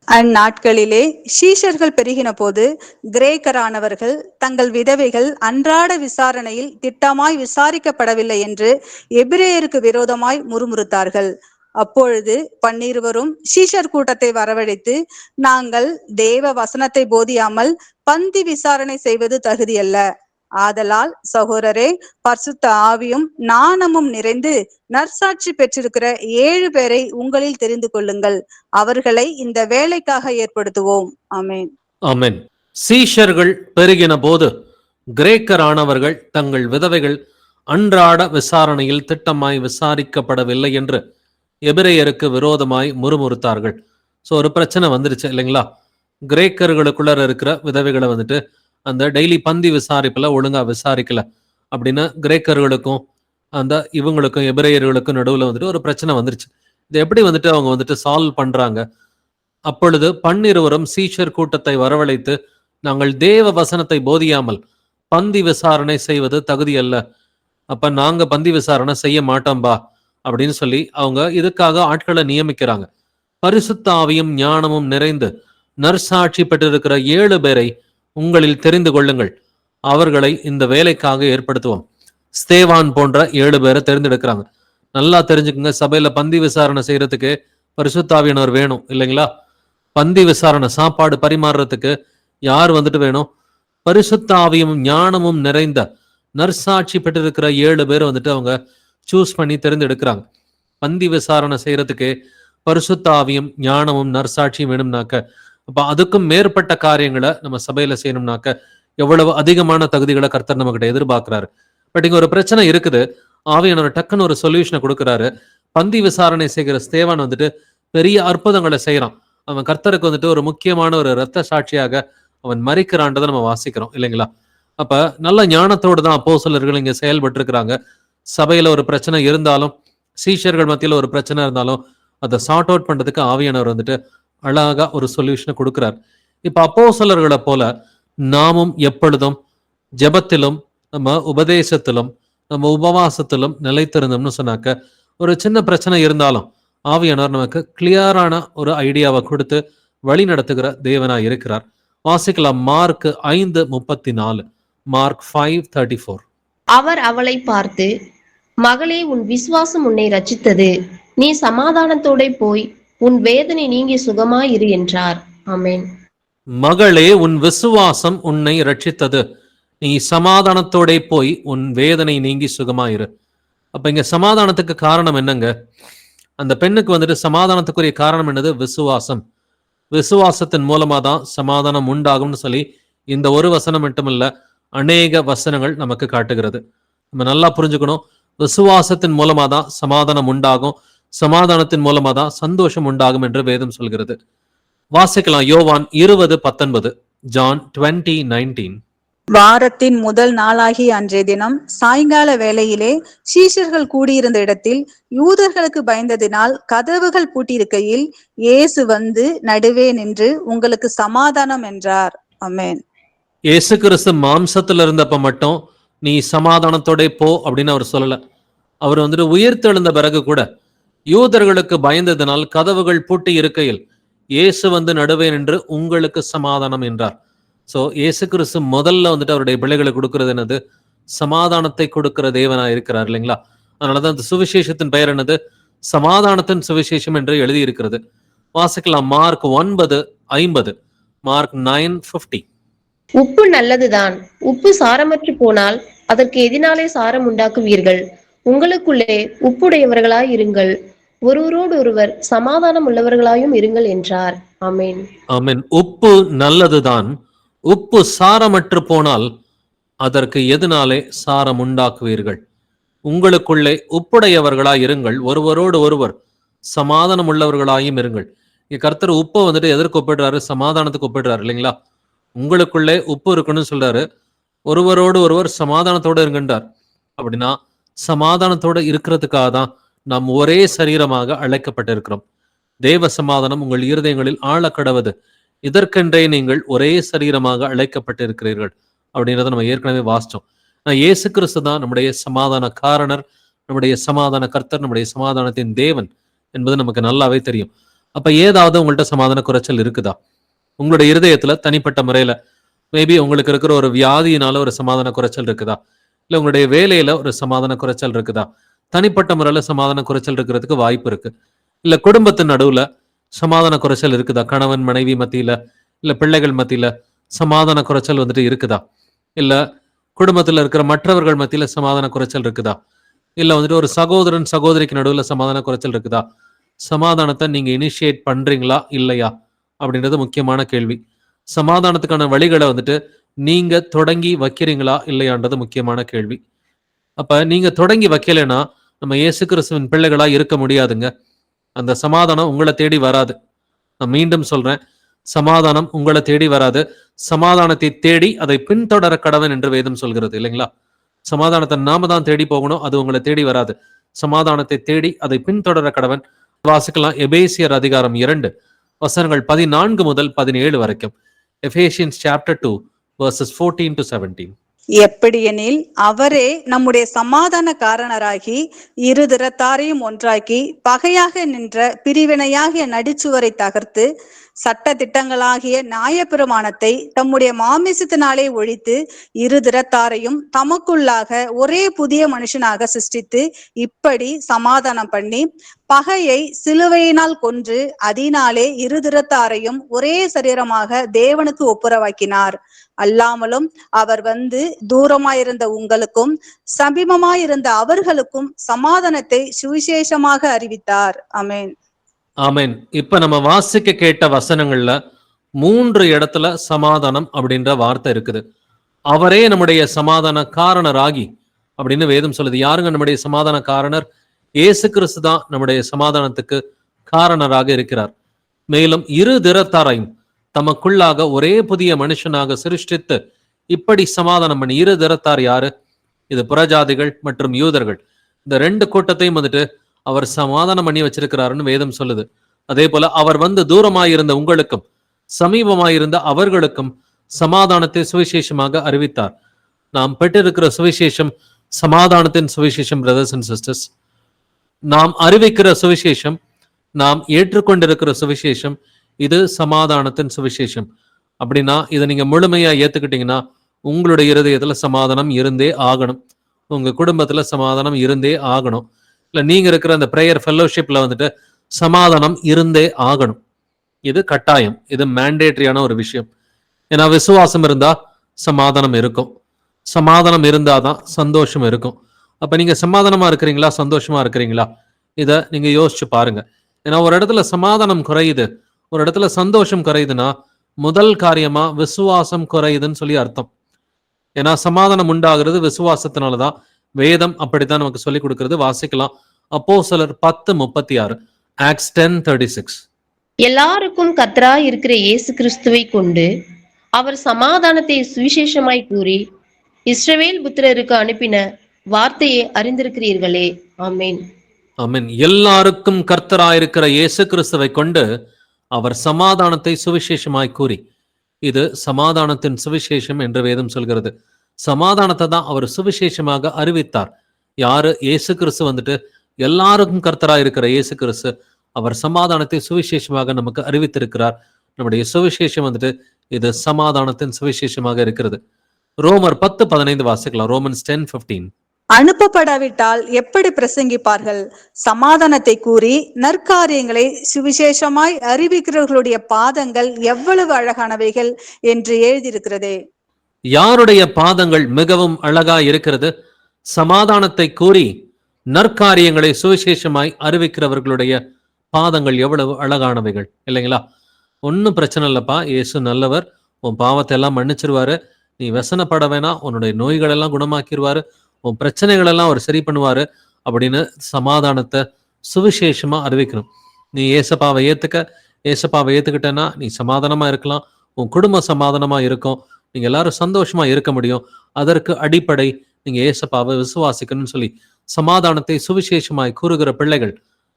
C: அந்நாட்களிலே சீஷர்கள் பெருகின போது கிரேக்கரானவர்கள் தங்கள் விதவைகள் அன்றாட விசாரணையில் திட்டமாய் விசாரிக்கப்படவில்லை என்று எபிரேயருக்கு விரோதமாய் முறுமுறுத்தார்கள். அப்பொழுது 12 சீஷர் கூட்டத்தை வரவழைத்து, நாங்கள் தேவ வசனத்தை போதியாமல் பந்தி விசாரணை செய்வது தகுதியல்ல. ஆதலால் சகோதரரே, பரிசுத்த ஆவியும் ஞானமும் நிறைந்து நற்சாட்சி பெற்றிருக்கிற 7 பேரை உங்களில் தெரிந்து கொள்ளுங்கள். அவர்களை இந்த வேலைக்காக ஏற்படுத்துவோம். ஆமென்.
A: ஆமென். சீஷர்கள் பெருகின போது கிரேக்கரானவர்கள் தங்கள் விதவைகள் அன்றாட விசாரணையில் திட்டமாய் விசாரிக்கப்படவில்லை என்று எபிரேயருக்கு விரோதமாய் முறுமுறுத்தார்கள். ஸோ ஒரு பிரச்சனை வந்துருச்சு இல்லைங்களா? கிரேக்கர்களுக்குள்ள இருக்கிற விதவைகளை வந்துட்டு அந்த டெய்லி பந்தி விசாரிப்புல ஒழுங்கா விசாரிக்கல அப்படின்னு கிரேக்கர்களுக்கும் அந்த இவங்களுக்கும் எபிரேயர்களுக்கும் நடுவில் வந்துட்டு ஒரு பிரச்சனை வந்துருச்சு. இது எப்படி வந்துட்டு அவங்க வந்துட்டு சால்வ் பண்றாங்க? அப்பொழுது 12 சீஷர் கூட்டத்தை வரவழைத்து, நாங்கள் தேவ வசனத்தை போதியாமல் பந்தி விசாரணை செய்வது தகுதி அல்ல. அப்ப நாங்க பந்தி விசாரணை செய்ய மாட்டோம்பா அப்படின்னு சொல்லி அவங்க இதுக்காக ஆட்களை நியமிக்கிறாங்க. பரிசுத்த ஆவியும் ஞானமும் நிறைந்து நற்சாட்சி பெற்றிருக்கிற 7 பேரை உங்களில் தெரிந்து கொள்ளுங்கள். அவர்களை இந்த வேலைக்காக ஏற்படுத்துவோம். ஸ்தேவான் போன்ற 7 பேரை தெரிந்தெடுக்கிறாங்க. நல்லா தெரிஞ்சுக்குங்க, சபையில பந்தி விசாரணை செய்யறதுக்கு பரிசுத்தாவியினர் வேணும் இல்லைங்களா? பந்தி விசாரணை சாப்பாடு பரிமாறுறதுக்கு யார் வந்துட்டு வேணும்? பரிசுத்த ஆவியும் ஞானமும் நிறைந்த நற்சாட்சி பெற்றிருக்கிற 7 பேர் வந்துட்டு அவங்க சூஸ் பண்ணி தெரிந்தெடுக்கிறாங்க. பந்தி விசாரணை செய்யறதுக்கு பரிசுத்த ஆவியும் ஞானமும் நற்சாட்சியும் வேணும்னாக்க, அப்ப அதுக்கும் மேற்பட்ட காரியங்களை நம்ம சபையில செய்யணும்னாக்க எவ்வளவு அதிகமான தகுதிகளை கர்த்தர் நம்ம கிட்ட எதிர்பார்க்கிறாரு. பட் இங்க ஒரு பிரச்சனை இருக்குது. ஆவியானவர் டக்குன்னு ஒரு சொல்யூஷனை கொடுக்குறாரு. பந்தி விசாரணை செய்கிற ஸ்தேவான் வந்துட்டு பெரிய அற்புதங்களை செய்யறான். அவன் கர்த்தருக்கு வந்துட்டு ஒரு முக்கியமான ஒரு இரத்த சாட்சியாக அவன் மரிக்கிறான்றதை நம்ம வாசிக்கிறோம் இல்லைங்களா? அப்ப நல்ல ஞானத்தோடு தான் அப்போஸ்தலர்கள் இங்க செயல்பட்டு இருக்கிறாங்க. சபையில ஒரு பிரச்சனை இருந்தாலும், சீஷர்கள் மத்தியில ஒரு பிரச்சனை இருந்தாலும் அதை சார்ட் அவுட் பண்றதுக்கு ஆவியானவர் வந்துட்டு அழகா ஒரு சொல்யூஷனை கொடுக்கிறார். இப்ப அப்போஸ்தலர்களை போல நாமும் எப்பொழுதும் ஜெபத்திலும் நம்ம உபதேசத்திலும் நம்ம உபவாசத்திலும் நிலைத்திருந்தோம்னு சொன்னாக்க, ஒரு சின்ன பிரச்சனை இருந்தாலும் ஆவியானவர் நமக்கு கிளியரான ஒரு ஐடியாவை கொடுத்து வழி நடத்துகிற தேவனாய் இருக்கிறார். வாசிக்கலாம் மார்க் 5:34. மார்க் 5:34.
B: அவர் அவளை பார்த்து, மகளே, உன் விசுவாசம் உன்னை ரட்சித்தது. நீ சமாதானத்தோட போய் உன் வேதனை நீங்கி சுகமாயிரு என்றார். ஆமென்.
A: மகளே, உன் விசுவாசம் உன்னை ரட்சித்தது. நீ சமாதானத்தோட போய் உன் வேதனை நீங்கி சுகமாயிரு. அப்ப இங்க சமாதானத்துக்கு காரணம் என்னங்க? அந்த பெண்ணுக்கு வந்துட்டு சமாதானத்துக்குரிய காரணம் என்னது? விசுவாசம். விசுவாசத்தின் மூலமா தான் சமாதானம் உண்டாகும்னு சொல்லி இந்த ஒரு வசனம் மட்டுமில்ல, அநேக வசனங்கள் நமக்கு காட்டுகிறது. நம்ம நல்லா புரிஞ்சுக்கணும். விசுவாசத்தின் மூலமா தான் சமாதானம் உண்டாகும், சமாதானத்தின் மூலமா தான் சந்தோஷம் உண்டாகும் என்று வேதம் சொல்கிறது. வாசிக்கலாம் யோவான் 20:19. ஜான் 20:19.
C: வாரத்தின் முதல் நாளாகிய அன்றைய தினம் சாயங்கால வேளையிலே சீஷர்கள் கூடியிருந்த இடத்தில் யூதர்களுக்கு பயந்ததினால் கதவுகள் பூட்டியிருக்கையில் இயேசு வந்து நடுவே நின்று, உங்களுக்கு சமாதானம் என்றார். ஆமென்.
A: இயேசு கிறிஸ்து மாம்சத்துல இருந்தப்ப மட்டும் நீ சமாதானத்தோட போ அப்படின்னு அவர் சொல்லல. அவர் வந்துட்டு உயிர்த்தெழுந்த பிறகு கூட யூதர்களுக்கு பயந்ததினால் கதவுகள் பூட்டி இருக்கையில் இயேசு வந்து நடுவே நின்று உங்களுக்கு சமாதானம் என்றார். சோ இயேசு கிறிஸ்து முதல்ல வந்துட்டு அவருடைய பிள்ளைகளுக்கு கொடுக்கிறது என்னது? சமாதானத்தை கொடுக்கிற தேவனா இருக்கிறார் இல்லைங்களா? அதனாலதான் அந்த சுவிசேஷத்தின் பெயர் என்னது? சமாதானத்தின் சுவிசேஷம் என்று எழுதி இருக்கிறது. வாசிக்கலாம் மார்க் 9:50. மார்க் 9:50.
B: உப்பு நல்லதுதான். உப்பு சாரமற்று போனால் அதற்கு எதினாலே சாரம் உண்டாக்குவீர்கள். உங்களுக்குள்ளே உப்புடையவர்களாய் இருங்கள், ஒருவரோடு ஒருவர் சமாதானம் உள்ளவர்களாயும் இருங்கள் என்றார். ஆமென்.
A: ஆமென். உப்பு நல்லதுதான். உப்பு சாரமற்று போனால் அதற்கு எதனாலே சாரம் உண்டாக்குவீர்கள். உங்களுக்குள்ளே உப்புடையவர்களாய் இருங்கள், ஒருவரோடு ஒருவர் சமாதானம் உள்ளவர்களாயும் இருங்கள். இங்க கர்த்தர் உப்பை வந்துட்டு எதற்கு ஒப்பிடுறாரு? சமாதானத்துக்கு ஒப்பிடுறாரு இல்லைங்களா? உங்களுக்குள்ளே உப்பு இருக்குன்னு சொல்றாரு, ஒருவரோடு ஒருவர் சமாதானத்தோடு இருக்கின்றார். அப்படின்னா சமாதானத்தோடு இருக்கிறதுக்காக தான் நாம் ஒரே சரீரமாக அழைக்கப்பட்டிருக்கிறோம். தேவ சமாதானம் உங்கள் இருதயங்களில் ஆழக்கடவது, இதற்கென்றே நீங்கள் ஒரே சரீரமாக அழைக்கப்பட்டிருக்கிறீர்கள் அப்படின்றத நம்ம ஏற்கனவே வாசிச்சோம். இயேசு கிறிஸ்து தான் நம்முடைய சமாதான காரணர், நம்முடைய சமாதான கர்த்தர், நம்முடைய சமாதானத்தின் தேவன் என்பது நமக்கு நல்லாவே தெரியும். அப்ப ஏதாவது உங்கள்கிட்ட சமாதான குறைச்சல் இருக்குதா? உங்களுடைய இருதயத்துல தனிப்பட்ட முறையில மேபி உங்களுக்கு இருக்கிற ஒரு வியாதியினால ஒரு சமாதான குறைச்சல் இருக்குதா? இல்ல உங்களுடைய வேலையில ஒரு சமாதான குறைச்சல் இருக்குதா? தனிப்பட்ட முறையில சமாதான குறைச்சல் இருக்கிறதுக்கு வாய்ப்பு இருக்கு. இல்ல குடும்பத்தின் நடுவுல சமாதான குறைச்சல் இருக்குதா? கணவன் மனைவி மத்தியில, இல்ல பிள்ளைகள் மத்தியில சமாதான குறைச்சல் வந்துட்டு இருக்குதா? இல்ல குடும்பத்துல இருக்கிற மற்றவர்கள் மத்தியில சமாதான குறைச்சல் இருக்குதா? இல்ல வந்துட்டு ஒரு சகோதரன் சகோதரிக்கு நடுவுல சமாதான குறைச்சல் இருக்குதா? சமாதானத்தை நீங்க இனிஷியேட் பண்றீங்களா இல்லையா அப்படின்றது முக்கியமான கேள்வி. சமாதானத்துக்கான வழிகளை வந்துட்டு நீங்க தொடங்கி வைக்கிறீங்களா இல்லையான்றது முக்கியமான கேள்வி. அப்ப நீங்க தொடங்கி வைக்கலைன்னா நம்ம இயேசு கிறிஸ்துவின் பிள்ளைகளா இருக்க முடியாதுங்க. அந்த சமாதானம் உங்களை தேடி வராது. நான் மீண்டும் சொல்றேன், சமாதானம் உங்களை தேடி வராது. சமாதானத்தை தேடி அதை பின்தொடர கடவன் என்று வேதம் சொல்கிறது இல்லைங்களா? சமாதானத்தை நாம தான் தேடி போகணும், அது உங்களை தேடி வராது. சமாதானத்தை தேடி அதை பின்தொடர கடவன். வாசிக்கலாம் எபேசியர் அதிகாரம் 2 வசனங்கள் 14 முதல் 17 வரைக்கும். Ephesians chapter 2 verses 14 to 17.
C: எப்படியெனில் அவரே நம்முடைய சமாதான காரணராகி இரு திறத்தாரையும் ஒன்றாக்கி பகையாக நின்ற பிரிவினையாகிய நடிச்சுவரை தகர்த்து சட்ட திட்டங்களாகிய நியாயப்பிரமாணத்தை தம்முடைய மாமிசத்தினாலே ஒழித்து இரு திறத்தாரையும் தமக்குள்ளாக ஒரே புதிய மனுஷனாக சிருஷ்டித்து இப்படி சமாதானம் பண்ணி பகையை சிலுவையினால் கொன்று அதனாலே இரு திறத்தாரையும் ஒரே சரீரமாக தேவனுக்கு ஒப்புரவாக்கினார். அல்லாமலும் அவர் வந்து தூரமாயிருந்த உங்களுக்கும் சமீபமாயிருந்த அவர்களுக்கும் சமாதானத்தை சுவிசேஷமாக அறிவித்தார். ஆமென்.
A: ஆமென். இப்ப நம்ம வாசிக்க கேட்ட வசனங்கள்ல 3 இடத்துல சமாதானம் அப்படின்ற வார்த்தை இருக்குது. அவரே நம்முடைய சமாதான காரணராகி அப்படின்னு வேதம் சொல்லுது. யாருங்க நம்முடைய சமாதான காரணர்? இயேசு கிறிஸ்து தான் நம்முடைய சமாதானத்துக்கு காரணராக இருக்கிறார். மேலும் இரு திறத்தாரையும் தமக்குள்ளாக ஒரே புதிய மனுஷனாக சிருஷ்டித்து இப்படி சமாதானம் பண்ணி. இரு திறத்தார் யாரு? இது புறஜாதிகள் மற்றும் யூதர்கள். இந்த 2 கூட்டத்தையும் வந்துட்டு அவர் சமாதானம் பண்ணி வச்சிருக்கிறாருன்னு வேதம் சொல்லுது. அதே போல அவர் வந்து தூரமாயிருந்த உங்களுக்கும் சமீபமாயிருந்த அவர்களுக்கும் சமாதானத்தை சுவிசேஷமாக அறிவித்தார். நாம் பெற்றிருக்கிற சுவிசேஷம் சமாதானத்தின் சுவிசேஷம். பிரதர்ஸ் அண்ட் சிஸ்டர்ஸ், நாம் அறிவிக்கிற சுவிசேஷம், நாம் ஏற்றுக்கொண்டிருக்கிற சுவிசேஷம், இது சமாதானத்தின் சுவிசேஷம். அப்படின்னா இதை நீங்க முழுமையா ஏத்துக்கிட்டீங்கன்னா உங்களுடைய இருதயத்துல சமாதானம் இருந்தே ஆகணும். உங்க குடும்பத்துல சமாதானம் இருந்தே ஆகணும். இல்ல நீங்க இருக்கிற அந்த பிரேயர் ஃபெல்லோஷிப்ல வந்துட்டு சமாதானம் இருந்தே ஆகணும். இது கட்டாயம், இது மேண்டேட்டரியான ஒரு விஷயம். ஏன்னா விசுவாசம் இருந்தா சமாதானம் இருக்கும், சமாதானம் இருந்தாதான் சந்தோஷம் இருக்கும். அப்ப நீங்க சமாதானமா இருக்கிறீங்களா, சந்தோஷமா இருக்கிறீங்களா? இத நீங்க யோசிச்சு பாருங்க. ஏன்னா ஒரு இடத்துல சமாதானம் குறையுது, ஒரு இடத்துல சந்தோஷம் குறையுதுன்னா முதல் காரியமா விசுவாசம் குறையுதுன்னு சொல்லி அர்த்தம். ஏன்னா சமாதானம் உண்டாகிறது விசுவாசத்தினாலதான். வேதம் அப்படித்தான் நமக்கு சொல்லிக் கொடுக்கிறது. வாசிக்கலாம் அப்போஸ்தலர் 10:36, ஆக்ட்ஸ் 10:36.
B: எல்லாருக்கும் கர்த்தராய் இருக்கிற இயேசு கிறிஸ்துவை கொண்டு அவர் சமாதானத்தை சுவிசேஷமாய் கூறி இஸ்ரவேல் புத்திரருக்கு அனுப்பின வார்த்தையை அறிந்திருக்கிறீர்களே. ஆமென்.
A: ஆமென். எல்லாருக்கும் கர்த்தராயிருக்கிற இயேசு கிறிஸ்துவை கொண்டு அவர் சமாதானத்தை சுவிசேஷமாய் கூறி. இது சமாதானத்தின் சுவிசேஷம் என்று வேதம் சொல்கிறது. சமாதானத்தை தான் அவர் சுவிசேஷமாக அறிவித்தார். யாரு? இயேசு கிறிஸ்து வந்துட்டு எல்லாருக்கும் கர்த்தராயிருக்கிற இயேசு கிறிஸ்து அவர் சமாதானத்தை சுவிசேஷமாக நமக்கு அறிவித்திருக்கிறார். நம்முடைய சுவிசேஷம் வந்துட்டு இது சமாதானத்தின் சுவிசேஷமாக இருக்கிறது. ரோமர் 10:15 வாசிக்கலாம். ரோமன்ஸ் 10:15.
C: அனுப்பப்படாவிட்டால் எப்படி பிரசங்கிப்பார்கள்? சமாதானத்தை கூறி நற்காரியங்களை சுவிசேஷமாய் அறிவிக்கிறவர்களுடைய பாதங்கள் எவ்வளவு அழகானவைகள் என்று எழுதியிருக்கிறதே.
A: யாருடைய பாதங்கள் மிகவும் அழகா இருக்கிறது? சமாதானத்தை கூறி நற்காரியங்களை சுவிசேஷமாய் அறிவிக்கிறவர்களுடைய பாதங்கள் எவ்வளவு அழகானவைகள் இல்லைங்களா? ஒன்னும் பிரச்சனை இல்லப்பா, இயேசு நல்லவர், உன் பாவத்தை எல்லாம் மன்னிச்சிருவாரு, நீ व्यसனப்பட வேணாம், உன்னுடைய நோய்கள் எல்லாம் குணமாக்கிடுவாரு, உன் பிரச்சனைகள் எல்லாம் அவர் சரி பண்ணுவாரு அப்படின்னு சமாதானத்தை சுவிசேஷமா அறிவிக்கணும். நீ ஏசப்பாவை ஏத்துக்கிட்டேன்னா நீ சமாதானமா இருக்கலாம், உன் குடும்பம் சமாதானமா இருக்கும், நீங்க எல்லாரும் சந்தோஷமா இருக்க முடியும். அதற்கு அடிப்படை நீங்க ஏசப்பாவை விசுவாசிக்கணும்னு சொல்லி சமாதானத்தை சுவிசேஷமாய் கூறுகிற பிள்ளைகள்,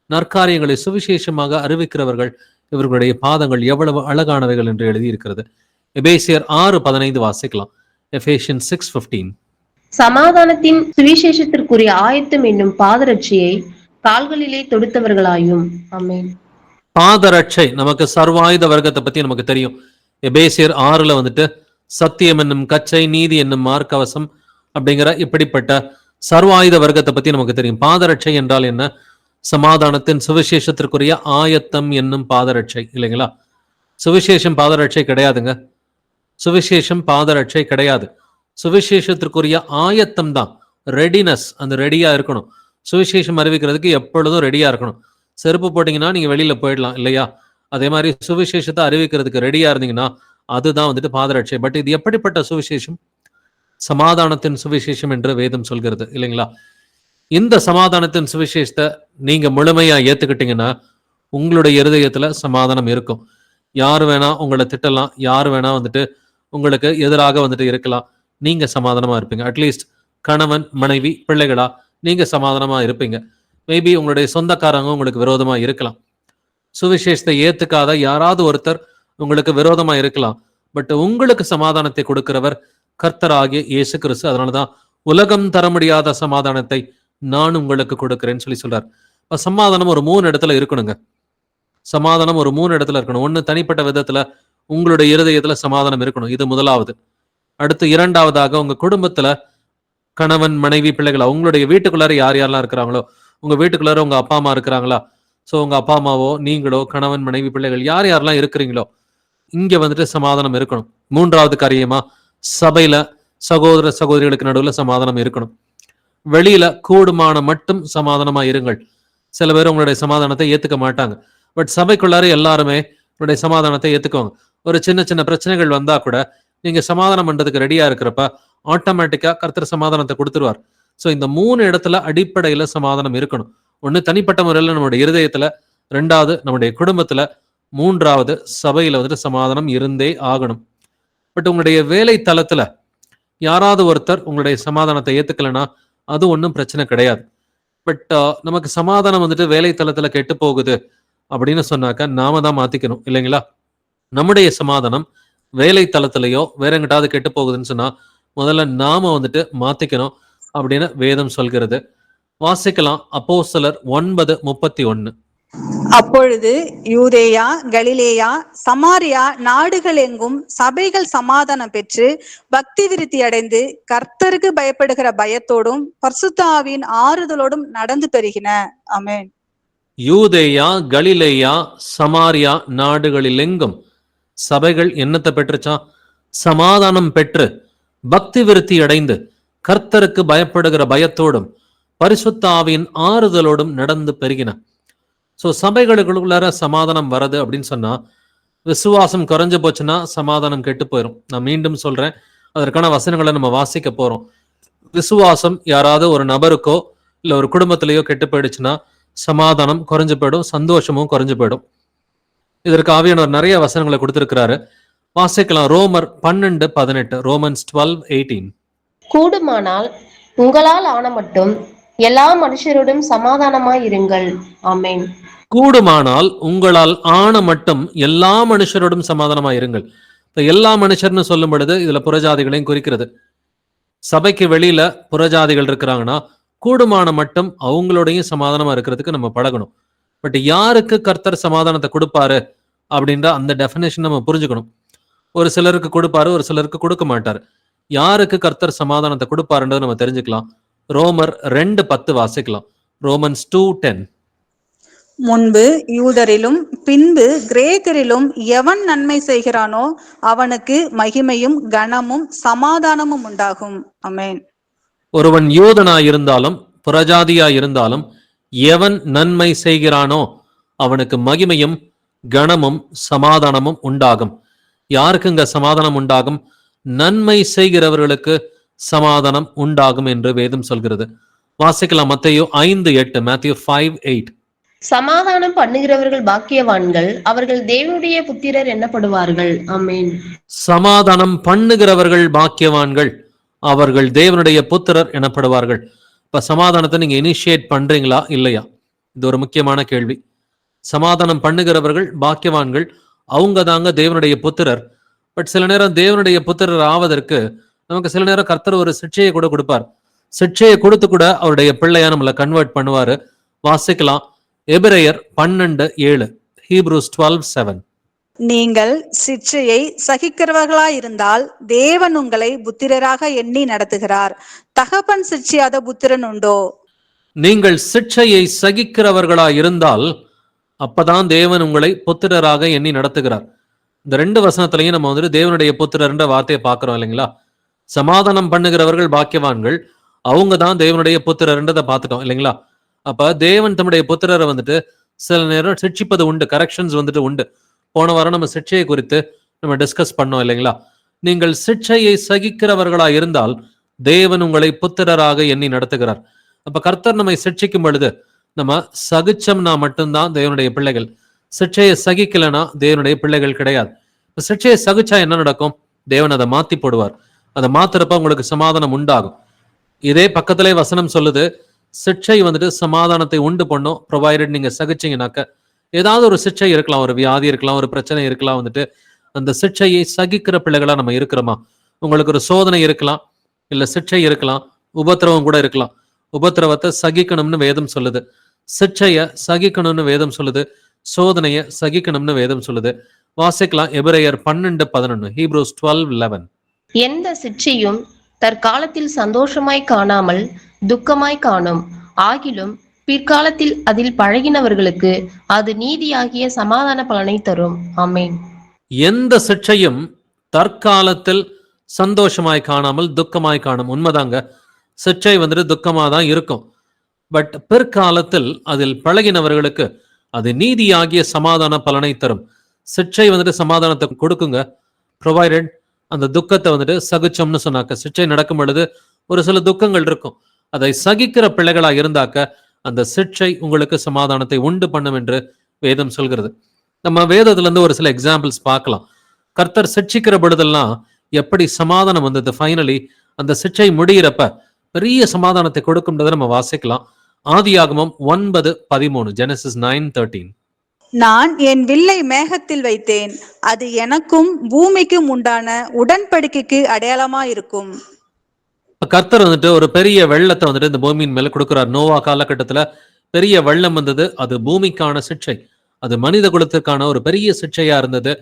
A: நற்காரியங்களை சுவிசேஷமாக அறிவிக்கிறவர்கள், இவர்களுடைய பாதங்கள் எவ்வளவு அழகானவைகள் என்று எழுதியிருக்கிறது. எபேசியர் 6:15 வாசிக்கலாம். எபேசியன்ஸ் 6:15.
B: சமாதானத்தின் சுவிசேஷத்திற்குரிய ஆயத்தம் என்னும் பாதரட்சியை கால்களிலே தொடுத்தவர்களாயும். ஆமென்.
A: பாதரட்சை நமக்கு சர்வாயுத வர்க்கத்தை பத்தி நமக்கு தெரியும். எபேசியர் 6ல வந்துட்டு சத்தியம் என்னும் கச்சை, நீதி என்னும் மார்க்கவசம் அப்படிங்கிற இப்படிப்பட்ட சர்வாயுத வர்க்கத்தை பத்தி நமக்கு தெரியும். பாதரட்சை என்றால் என்ன? சமாதானத்தின் சுவிசேஷத்திற்குரிய ஆயத்தம் என்னும் பாதரட்சை, இல்லைங்களா? சுவிசேஷம் பாதரட்சை கிடையாதுங்க. சுவிசேஷம் பாதரட்சை கிடையாது. சுவிசேஷத்திற்குரிய ஆயத்தம் தான், ரெடினஸ். அந்த ரெடியா இருக்கணும். சுவிசேஷம் அறிவிக்கிறதுக்கு எப்பொழுதும் ரெடியா இருக்கணும். செருப்பு போட்டீங்கன்னா நீங்க வெளியில போயிடலாம், இல்லையா? அதே மாதிரி சுவிசேஷத்தை அறிவிக்கிறதுக்கு ரெடியா இருந்தீங்கன்னா அதுதான் வந்துட்டு பாதரட்சை. பட் இது எப்படிப்பட்ட சுவிசேஷம்? சமாதானத்தின் சுவிசேஷம் என்று வேதம் சொல்கிறது, இல்லைங்களா? இந்த சமாதானத்தின் சுவிசேஷத்தை நீங்க முழுமையா ஏத்துக்கிட்டீங்கன்னா உங்களுடைய இருதயத்துல சமாதானம் இருக்கும். யார் வேணா உங்களை திட்டலாம், யார் வேணா வந்துட்டு உங்களுக்கு எதிராக வந்துட்டு இருக்கலாம், நீங்க சமாதானமா இருப்பீங்க. அட்லீஸ்ட் கணவன் மனைவி பிள்ளைகளா நீங்க சமாதானமா இருப்பீங்க. மேபி உங்களுடைய சொந்தக்காரங்க உங்களுக்கு விரோதமா இருக்கலாம். சுவிசேஷத்தை ஏத்துக்காத யாராவது ஒருத்தர் உங்களுக்கு விரோதமா இருக்கலாம். பட் உங்களுக்கு சமாதானத்தை கொடுக்கிறவர் கர்த்தராகிய இயேசு கிறிஸ்து. அதனாலதான் உலகம் தர முடியாத சமாதானத்தை நான் உங்களுக்கு கொடுக்கிறேன்னு சொல்றார். சமாதானம் ஒரு 3 இடத்துல இருக்கணுங்க. சமாதானம் ஒரு 3 இடத்துல இருக்கணும். ஒண்ணு, தனிப்பட்ட விதத்துல உங்களுடைய இருதயத்துல சமாதானம் இருக்கணும். இது முதலாவது. அடுத்து இரண்டாவதாக உங்க குடும்பத்துல கணவன் மனைவி பிள்ளைகளா, உங்களுடைய வீட்டுக்குள்ளார யார் யாரெல்லாம் இருக்கிறாங்களோ, உங்க வீட்டுக்குள்ளார உங்க அப்பா அம்மா இருக்கிறாங்களா, சோ உங்க அப்பா அம்மாவோ நீங்களோ கணவன் மனைவி பிள்ளைகள் யார் யாரெல்லாம் இருக்கிறீங்களோ இங்க வந்துட்டு சமாதானம் இருக்கணும். மூன்றாவது காரியமா, சபையில சகோதர சகோதரிகளுக்கு நடுவுல சமாதானம் இருக்கணும். வெளியில கூடுமான மட்டும் சமாதானமா இருங்கள். சில பேர் உங்களுடைய சமாதானத்தை ஏத்துக்க மாட்டாங்க. பட் சபைக்குள்ளார எல்லாருமே உங்களுடைய சமாதானத்தை ஏத்துக்குவாங்க. ஒரு சின்ன சின்ன பிரச்சனைகள் வந்தா கூட நீங்க சமாதானம் பண்றதுக்கு ரெடியா இருக்கிறப்ப ஆட்டோமேட்டிக்கா கர்த்தர் சமாதானத்தை கொடுத்துருவார். சோ இந்த 3 இடத்துல அடிப்படையில சமாதானம் இருக்கணும். ஒண்ணு, தனிப்பட்ட முறையில நம்முடைய இருதயத்துல, ரெண்டாவது நம்முடைய குடும்பத்துல, மூன்றாவது சபையில வந்துட்டு சமாதானம் இருந்தே ஆகணும். பட் உங்களுடைய வேலை தளத்துல யாராவது ஒருத்தர் உங்களுடைய சமாதானத்தை ஏத்துக்கலன்னா அது ஒன்றும் பிரச்சனை கிடையாது. பட் நமக்கு சமாதானம் வந்துட்டு வேலை தளத்துல கெட்டு போகுது அப்படின்னு சொன்னாக்க நாம தான் மாத்திக்கணும், இல்லைங்களா? நம்முடைய சமாதானம் வேலை தளத்திலேயோ வேற எங்கிட்டாவது கெட்டு போகுதுன்னு சொன்னா முதல்ல நாம வந்துட்டு மாத்திக்கணும் அப்படின்னு வேதம் சொல்கிறது. வாசிக்கலாம் அப்போஸ்தலர் 9:31.
C: அப்பொழுது யூதேயா, கலிலேயா, சமாரியா நாடுகள் எங்கும் சபைகள் சமாதானம் பெற்று பக்தி விருத்தி அடைந்து கர்த்தருக்கு பயப்படுகிற பயத்தோடும் பரிசுத்த ஆவியின் ஆறுதலோடும் நடந்து பெருகின. ஆமென்.
A: யூதேயா, கலிலேயா, சமாரியா நாடுகளில் எங்கும் சபைகள் என்னத்தை பெற்றுச்சா? சமாதானம் பெற்று பக்தி விருத்தி அடைந்து கர்த்தருக்கு பயப்படுகிற பயத்தோடும் பரிசுத்த ஆவியின் ஆறுதலோடும் நடந்து பெருகின. ஸோ சபைகளுக்குள்ளார சமாதானம் வருது அப்படின்னு சொன்னா, விசுவாசம் குறைஞ்சு போச்சுன்னா சமாதானம் கெட்டு போயிடும். நான் மீண்டும் சொல்றேன், அதற்கான வசனங்களை நம்ம வாசிக்க போறோம். விசுவாசம் யாராவது ஒரு நபருக்கோ இல்ல ஒரு குடும்பத்திலேயோ கெட்டு போயிடுச்சுன்னா சமாதானம் குறைஞ்சு போயிடும், சந்தோஷமும் குறைஞ்சு போயிடும். இதற்கு ஆவியானவர் நிறைய வசனங்களை கொடுத்திருக்கிறாரு. வாசிக்கலாம். ரோமர் 12:18. ரோமன்ஸ் 12:18.
B: கூடுமானால் உங்களால் ஆன மட்டும் எல்லா மனுஷரோடும் சமாதானமாய் இருங்கள். ஆமென்.
A: கூடுமானால் உங்களால் ஆன மட்டும் எல்லா மனுஷரோடும் சமாதானமா இருங்கள். இப்ப எல்லா மனுஷர்னு சொல்லும் பொழுது இதுல புறஜாதிகளையும் குறிக்கிறது. சபைக்கு வெளியில புறஜாதிகள் இருக்கிறாங்கன்னா கூடுமான மட்டும் அவங்களோடையும் சமாதானமா இருக்கிறதுக்கு நம்ம பழகணும். பட் யாருக்கு கர்த்தர் சமாதானத்தை கொடுப்பாரு அப்படின்ற அந்த டெஃபினேஷன் நம்ம புரிஞ்சுக்கணும். ஒரு சிலருக்கு கொடுப்பாரு, ஒரு சிலருக்கு கொடுக்க மாட்டாரு. யாருக்கு கர்த்தர் சமாதானத்தை கொடுப்பாருன்றதை நம்ம தெரிஞ்சுக்கலாம். ரோமர் 2:10 வாசிக்கலாம். ரோமன்ஸ் 2:10.
C: முன்பு யூதரிலும் பின்பு கிரேக்கரிலும் எவன் நன்மை செய்கிறானோ அவனுக்கு மகிமையும் கனமும் சமாதானமும் உண்டாகும். ஆமென்.
A: ஒருவன் யூதனாயிருந்தாலும் புறஜாதியாயிருந்தாலும் எவன் நன்மை செய்கிறானோ அவனுக்கு மகிமையும் கனமும் சமாதானமும் உண்டாகும். யாருக்குங்க சமாதானம் உண்டாகும்? நன்மை செய்கிறவர்களுக்கு சமாதானம் உண்டாகும் என்று வேதம் சொல்கிறது. வாசிக்கலாம். மத்தேயு 5:8. Matthew 5:8.
B: சமாதானம் பண்ணுகிறவர்கள் பாக்கியவான்கள், அவர்கள் தேவனுடைய புத்திரர் என்னப்படுவார்கள். ஆமென்.
A: சமாதானம் பண்ணுகிறவர்கள் பாக்கியவான்கள், அவர்கள் தேவனுடைய புத்திரர் எனப்படுவார்கள். இப்ப சமாதானத்தை நீங்க இனிஷியேட் பண்றீங்களா இல்லையா? இது ஒரு முக்கியமான கேள்வி. சமாதானம் பண்ணுகிறவர்கள் பாக்கியவான்கள், அவங்க தாங்க தேவனுடைய புத்திரர். பட் சில நேரம் தேவனுடைய புத்திரர் ஆவதற்கு நமக்கு சில நேரம் கர்த்தர் ஒரு சிட்சையை கூட கொடுப்பார். சிட்சையை கொடுத்து கூட அவருடைய பிள்ளையா நம்மளை கன்வெர்ட் பண்ணுவாரு. வாசிக்கலாம். எபிரேயர் 12:7. ஹீப்ரூஸ் 12:7.
C: நீங்கள் சிற்சையை சகிக்கிறவர்களாயிருந்தால் தேவன் உங்களை புத்திரராக எண்ணி நடத்துகிறார். தகப்பன் சிற்சியாத புத்திரன் உண்டோ?
A: நீங்கள் சிட்சையை சகிக்கிறவர்களா இருந்தால் அப்பதான் தேவன் உங்களை புத்திரராக எண்ணி நடத்துகிறார். இந்த 2 வசனத்திலையும் நம்ம வந்துட்டு தேவனுடைய புத்திரர்ன்ற வார்த்தையை பார்க்கிறோம் இல்லைங்களா? சமாதானம் பண்ணுகிறவர்கள் பாக்கியவான்கள், அவங்க தான் தேவனுடைய புத்திரர்ன்றதை பார்த்துட்டோம் இல்லைங்களா? அப்ப தேவன் தம்முடைய புத்திரரை வந்துட்டு சில நேரம் சிட்சிப்பது உண்டு, கரெக்ஷன்ஸ் வந்துட்டு உண்டு. போன வாரம் நம்ம சிட்சையை குறித்து நம்ம டிஸ்கஸ் பண்ணோம் இல்லைங்களா? நீங்கள் சிட்சையை சகிக்கிறவர்களா இருந்தால் தேவன் உங்களை புத்திரராக எண்ணி நடத்துகிறார். அப்ப கர்த்தர் நம்மை சிட்சிக்கும் பொழுது நம்ம சகிச்சம்னா மட்டும்தான் தேவனுடைய பிள்ளைகள். சிட்சையை சகிக்கலனா தேவனுடைய பிள்ளைகள் கிடையாது. இப்ப சிட்சையை சகிச்சா என்ன நடக்கும்? தேவன் அதை மாத்தி போடுவார். அதை மாத்துறப்ப உங்களுக்கு சமாதானம் உண்டாகும். இதே பக்கத்திலே வசனம் சொல்லுது, சிட்சை வந்துட்டு சமாதானத்தை உண்டு பண்ணும் ப்ரொவைடட் நீங்க சகிச்சீங்கனாக்க. ஏதாவது ஒரு சிட்சை இருக்கலாம், ஒரு வியாதி இருக்கலாம், ஒரு பிரச்சனை இருக்கலாம், வந்துட்டு அந்த சிட்சையை சகிக்கிற பிள்ளைகளா நம்ம இருக்கிறோமா? உங்களுக்கு ஒரு சோதனை இருக்கலாம், இல்ல சிட்சை இருக்கலாம், உபத்திரவம் கூட இருக்கலாம். உபத்திரவத்தை சகிக்கணும்னு வேதம் சொல்லுது, சிட்சைய சகிக்கணும்னு வேதம் சொல்லுது, சோதனைய சகிக்கணும்னு வேதம் சொல்லுது. வாசிக்கலாம் எபிரேயர் 12:11, ஹீப்ரூஸ் 12:11.
B: எந்த சிற்சையும் தற்காலத்தில் சந்தோஷமாய் காணாமல் துக்கமாய் காணும். ஆகிலும் பிற்காலத்தில் அதில் பழகினவர்களுக்கு அது நீதியாகிய சமாதான பலனை தரும். ஆமென்.
A: எந்த சிட்சையும் தற்காலத்தில் சந்தோஷமாய் காணாமல் துக்கமாய் காணும். உண்மைதாங்க, சிட்சை வந்துட்டு துக்கமா தான் இருக்கும். பட் பிற்காலத்தில் அதில் பழகினவர்களுக்கு அது நீதியாகிய சமாதான பலனை தரும். சிட்சை வந்துட்டு சமாதானத்தை கொடுக்குங்க, ப்ரொவைடட் அந்த துக்கத்தை வந்துட்டு சகிச்சோம்னு சொன்னாக்க. சிட்சை நடக்கும் பொழுது ஒரு சில துக்கங்கள் இருக்கும், அதை சகிக்கிற பிள்ளைகளா இருந்தாக்க அந்த சிட்சை உங்களுக்கு சமாதானத்தை உண்டு பண்ணும் என்று வேதம் சொல்கிறது. நம்ம வேதத்துல இருந்து ஒரு சில எக்ஸாம்பிள்ஸ் பார்க்கலாம். கர்த்தர் சிட்சிக்கிற பொழுதெல்லாம் எப்படி சமாதானம் வந்தது, ஃபைனலி அந்த சிட்சை முடிகிறப்ப பெரிய சமாதானத்தை கொடுக்கும்ன்றதை நம்ம வாசிக்கலாம். ஆதியாகமம் 9:13, Genesis 9:13.
C: நான் என் வில்லை மேகத்தில் வைத்தேன், அது எனக்கும் பூமிக்கும் உண்டான உடன்படிக்கைக்கு அடையாளமா இருக்கும்.
A: கர்த்தர் வந்துட்டு ஒரு பெரிய வெள்ளத்தை வந்துட்டு இந்த பூமியின் மேல கொடுக்கிறார். நோவா காலகட்டத்துல பெரிய வெள்ளம் வந்தது, அது பூமிக்கான சிட்சை, அது மனித குலத்திற்கான ஒரு பெரிய சிட்சையா இருந்தது.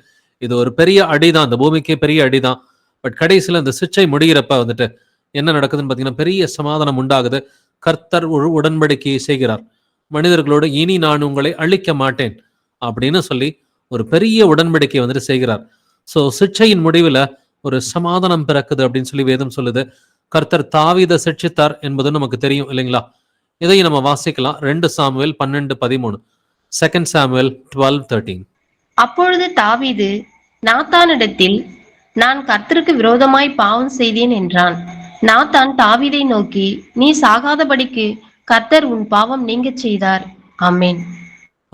A: இது ஒரு பெரிய அடிதான், அந்த பூமிக்கே பெரிய அடிதான். பட் கடைசியில இந்த சிட்சை முடிகிறப்ப வந்துட்டு என்ன நடக்குதுன்னு பாத்தீங்கன்னா பெரிய சமாதானம் உண்டாகுது. கர்த்தர் ஒரு உடன்படிக்கையை செய்கிறார் மனிதர்களோடு, இனி நான் உங்களை அழிக்க மாட்டேன் அப்படின்னு சொல்லி ஒரு பெரிய உடன்படிக்கை வந்துட்டு செய்கிறார். சோ சிட்சையின் முடிவுல ஒரு சமாதானம் பிறக்குது அப்படின்னு சொல்லி வேதம் சொல்லுது. கர்த்தர் தாவீதை சிட்சித்தார் என்பது நமக்கு தெரியும் இல்லைங்களா? இதையும் நம்ம வாசிக்கலாம். 2 சாமுவேல் 12:13, 2 சாமுவேல் 12:13.
B: அப்பொழுது தாவீது நாத்தானிடத்தில், நான் கர்த்தருக்கு விரோதமாய் பாவம் செய்தேன் என்றான். நாத்தான் தாவீதை நோக்கி, நீ சாகாதபடிக்கு கர்த்தர் உன் பாவம் நீங்கச் செய்தார். ஆமென்.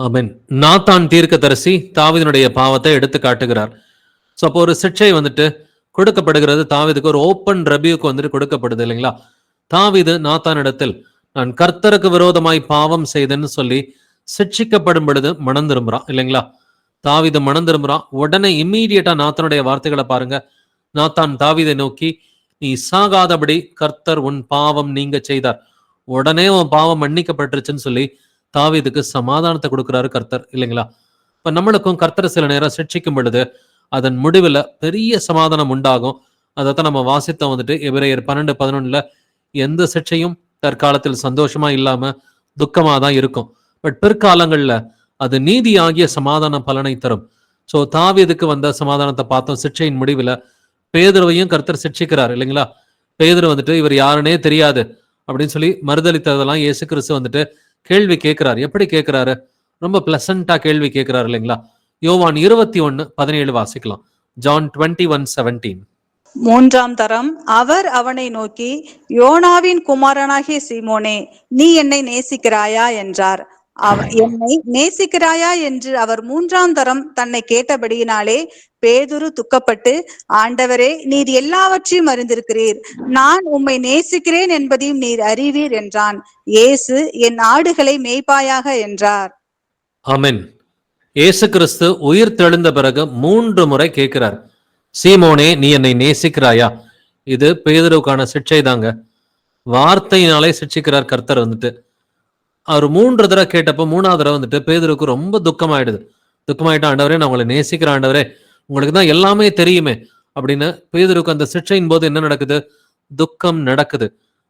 A: ஆமென். நாத்தான் தீர்க்கதரிசி தாவீதினுடைய பாவத்தை எடுத்து காட்டுகிறார். சோ அப்போ ஒரு சிட்சை வந்துட்டு கொடுக்கப்படுகிறது. தாவீதுக்கு ஒரு ஓப்பன் ரெபியூக்கு வந்துட்டு கொடுக்கப்படுது இல்லைங்களா? தாவீது நாத்தானிடத்தில் நான் கர்த்தருக்கு விரோதமாய் பாவம் செய்தேன்னு சொல்லி சிட்சிக்கப்படும் பொழுது மனம் திரும்புறான் இல்லைங்களா? தாவீது மனம் திரும்புறான். உடனே இம்மீடியட்டா நாத்தானுடைய வார்த்தைகளை பாருங்க. நாத்தான் தாவீதை நோக்கி, நீ சாகாதபடி கர்த்தர் உன் பாவம் நீங்க செய்தார், உடனே உன் பாவம் மன்னிக்கப்பட்டுருச்சுன்னு சொல்லி தாவீதுக்கு சமாதானத்தை கொடுக்கிறாரு கர்த்தர் இல்லைங்களா? இப்ப நம்மளுக்கும் கர்த்தர் சில நேரம் சிட்சிக்கும் பொழுது அதன் முடிவுல பெரிய சமாதானம் உண்டாகும். அதைத்தான் நம்ம வாசித்தோம் வந்துட்டு எபிரேயர் 12:11. எந்த சிட்சையும் தற்காலத்தில் சந்தோஷமா இல்லாம துக்கமா தான் இருக்கும். பட் பிற்காலங்கள்ல அது நீதியாகிய சமாதான பலனை தரும். சோ தாவீதுக்கு வந்த சமாதானத்தை பார்த்தோம். சிட்சையின் முடிவுல பேதுருவையும் கர்த்தர் சிட்சிக்கிறார் இல்லைங்களா? பேதுரு வந்துட்டு இவர் யாருன்னே தெரியாது அப்படின்னு சொல்லி மறுதளித்ததெல்லாம் இயேசு கிறிஸ்து வந்துட்டு கேள்வி கேட்கிறார். எப்படி கேட்கிறாரு? ரொம்ப பிளசண்டா கேள்வி கேட்கிறாரு இல்லைங்களா? யோவான் 21:17 வாசிக்கலாம். ஜான் 21:17.
C: 3ஆம் தரம் அவர் அவனை நோக்கி, யோனாவின் குமாரனாகிய சீமோனே, நீ என்னை நேசிக்கிறாயா என்றார். என்னை நேசிக்கிறாயா என்று அவர் 3ஆம் தரம் தன்னை கேட்டபடியினாலே பேதுரு துக்கப்பட்டு, ஆண்டவரே, நீர் எல்லாவற்றையும் அறிந்திருக்கிறீர், நான் உம்மை நேசிக்கிறேன் என்பதையும் நீர் அறிவீர் என்றான். இயேசு, என் ஆடுகளை மேய்ப்பாயாக என்றார்.
A: ஆமென். இயேசு கிறிஸ்து உயிர் தெழுந்த பிறகு 3 முறை கேட்கிறார், சீமோனே, நீ என்னை நேசிக்கிறாயா? இது பேதுருவுக்கான சிட்சை தாங்க. வார்த்தையினாலே சிட்சிக்கிறார் கர்த்தர் வந்துட்டு. அவர் 3 தடவை கேட்டப்போ 3ஆவது தடவை வந்துட்டு பேதுருக்கு ரொம்ப துக்கமாயிடுது. துக்கமாயிட்டா, ஆண்டவரே, நான் உங்களை நேசிக்கிறேன் ஆண்டவரே, உங்களுக்கு தான் எல்லாமே தெரியுமே அப்படின்னு. பேதுருக்கு அந்த சிட்சையின் போது என்ன நடக்குது? துக்கம் நடக்குது.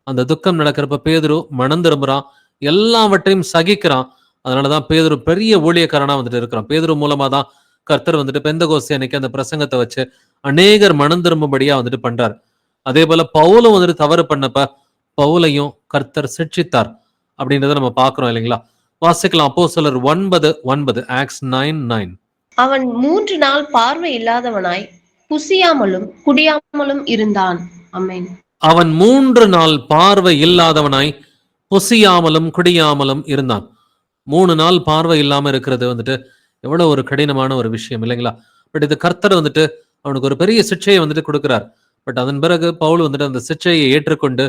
A: அந்த துக்கம் நடக்கிறப்ப பேதுரு மனம் திரும்புறான். எல்லாவற்றையும் சகிக்கிறான். அதனாலதான் பேதுரு பெரிய ஊழியக்காரனா வந்துட்டு இருக்கிறான். பேதுரு மூலமா தான் கர்த்தர் வந்துட்டு பெந்தகோஸ்தே அன்னைக்கு அந்த பிரசங்கத்தை வச்சு அநேகர் மனம் திரும்பும்படியா வந்துட்டு பண்றாரு. அதே போல பவுலும் வந்துட்டு தவறு பண்ணப்ப பவுலையும் கர்த்தர் சிட்சித்தார் அப்படின்றத நம்ம பாக்குறோம் இல்லைங்களா? வாசிக்கலாம் அப்போஸ்தலர் 9:9, ஆக்ட்ஸ் 9:9.
B: அவன் 3 நாள் பார்வை இல்லாதவனாய் புசியாமலும் குடியாமலும் இருந்தான். ஆமென்.
A: அவன் 3 நாள் பார்வை இல்லாதவனாய் புசியாமலும் குடியாமலும் இருந்தான். 3 நாள் பார்வை இல்லாம இருக்கிறது வந்துட்டு எவ்வளவு ஒரு கடினமான ஒரு விஷயம் இல்லைங்களா? பட் இது கர்த்தர் வந்துட்டு அவனுக்கு ஒரு பெரிய சிக்ஷையை வந்துட்டு கொடுக்கிறார். பட் அதன் பிறகு பவுல் வந்துட்டு அந்த சிக்ஷையை ஏற்றுக்கொண்டு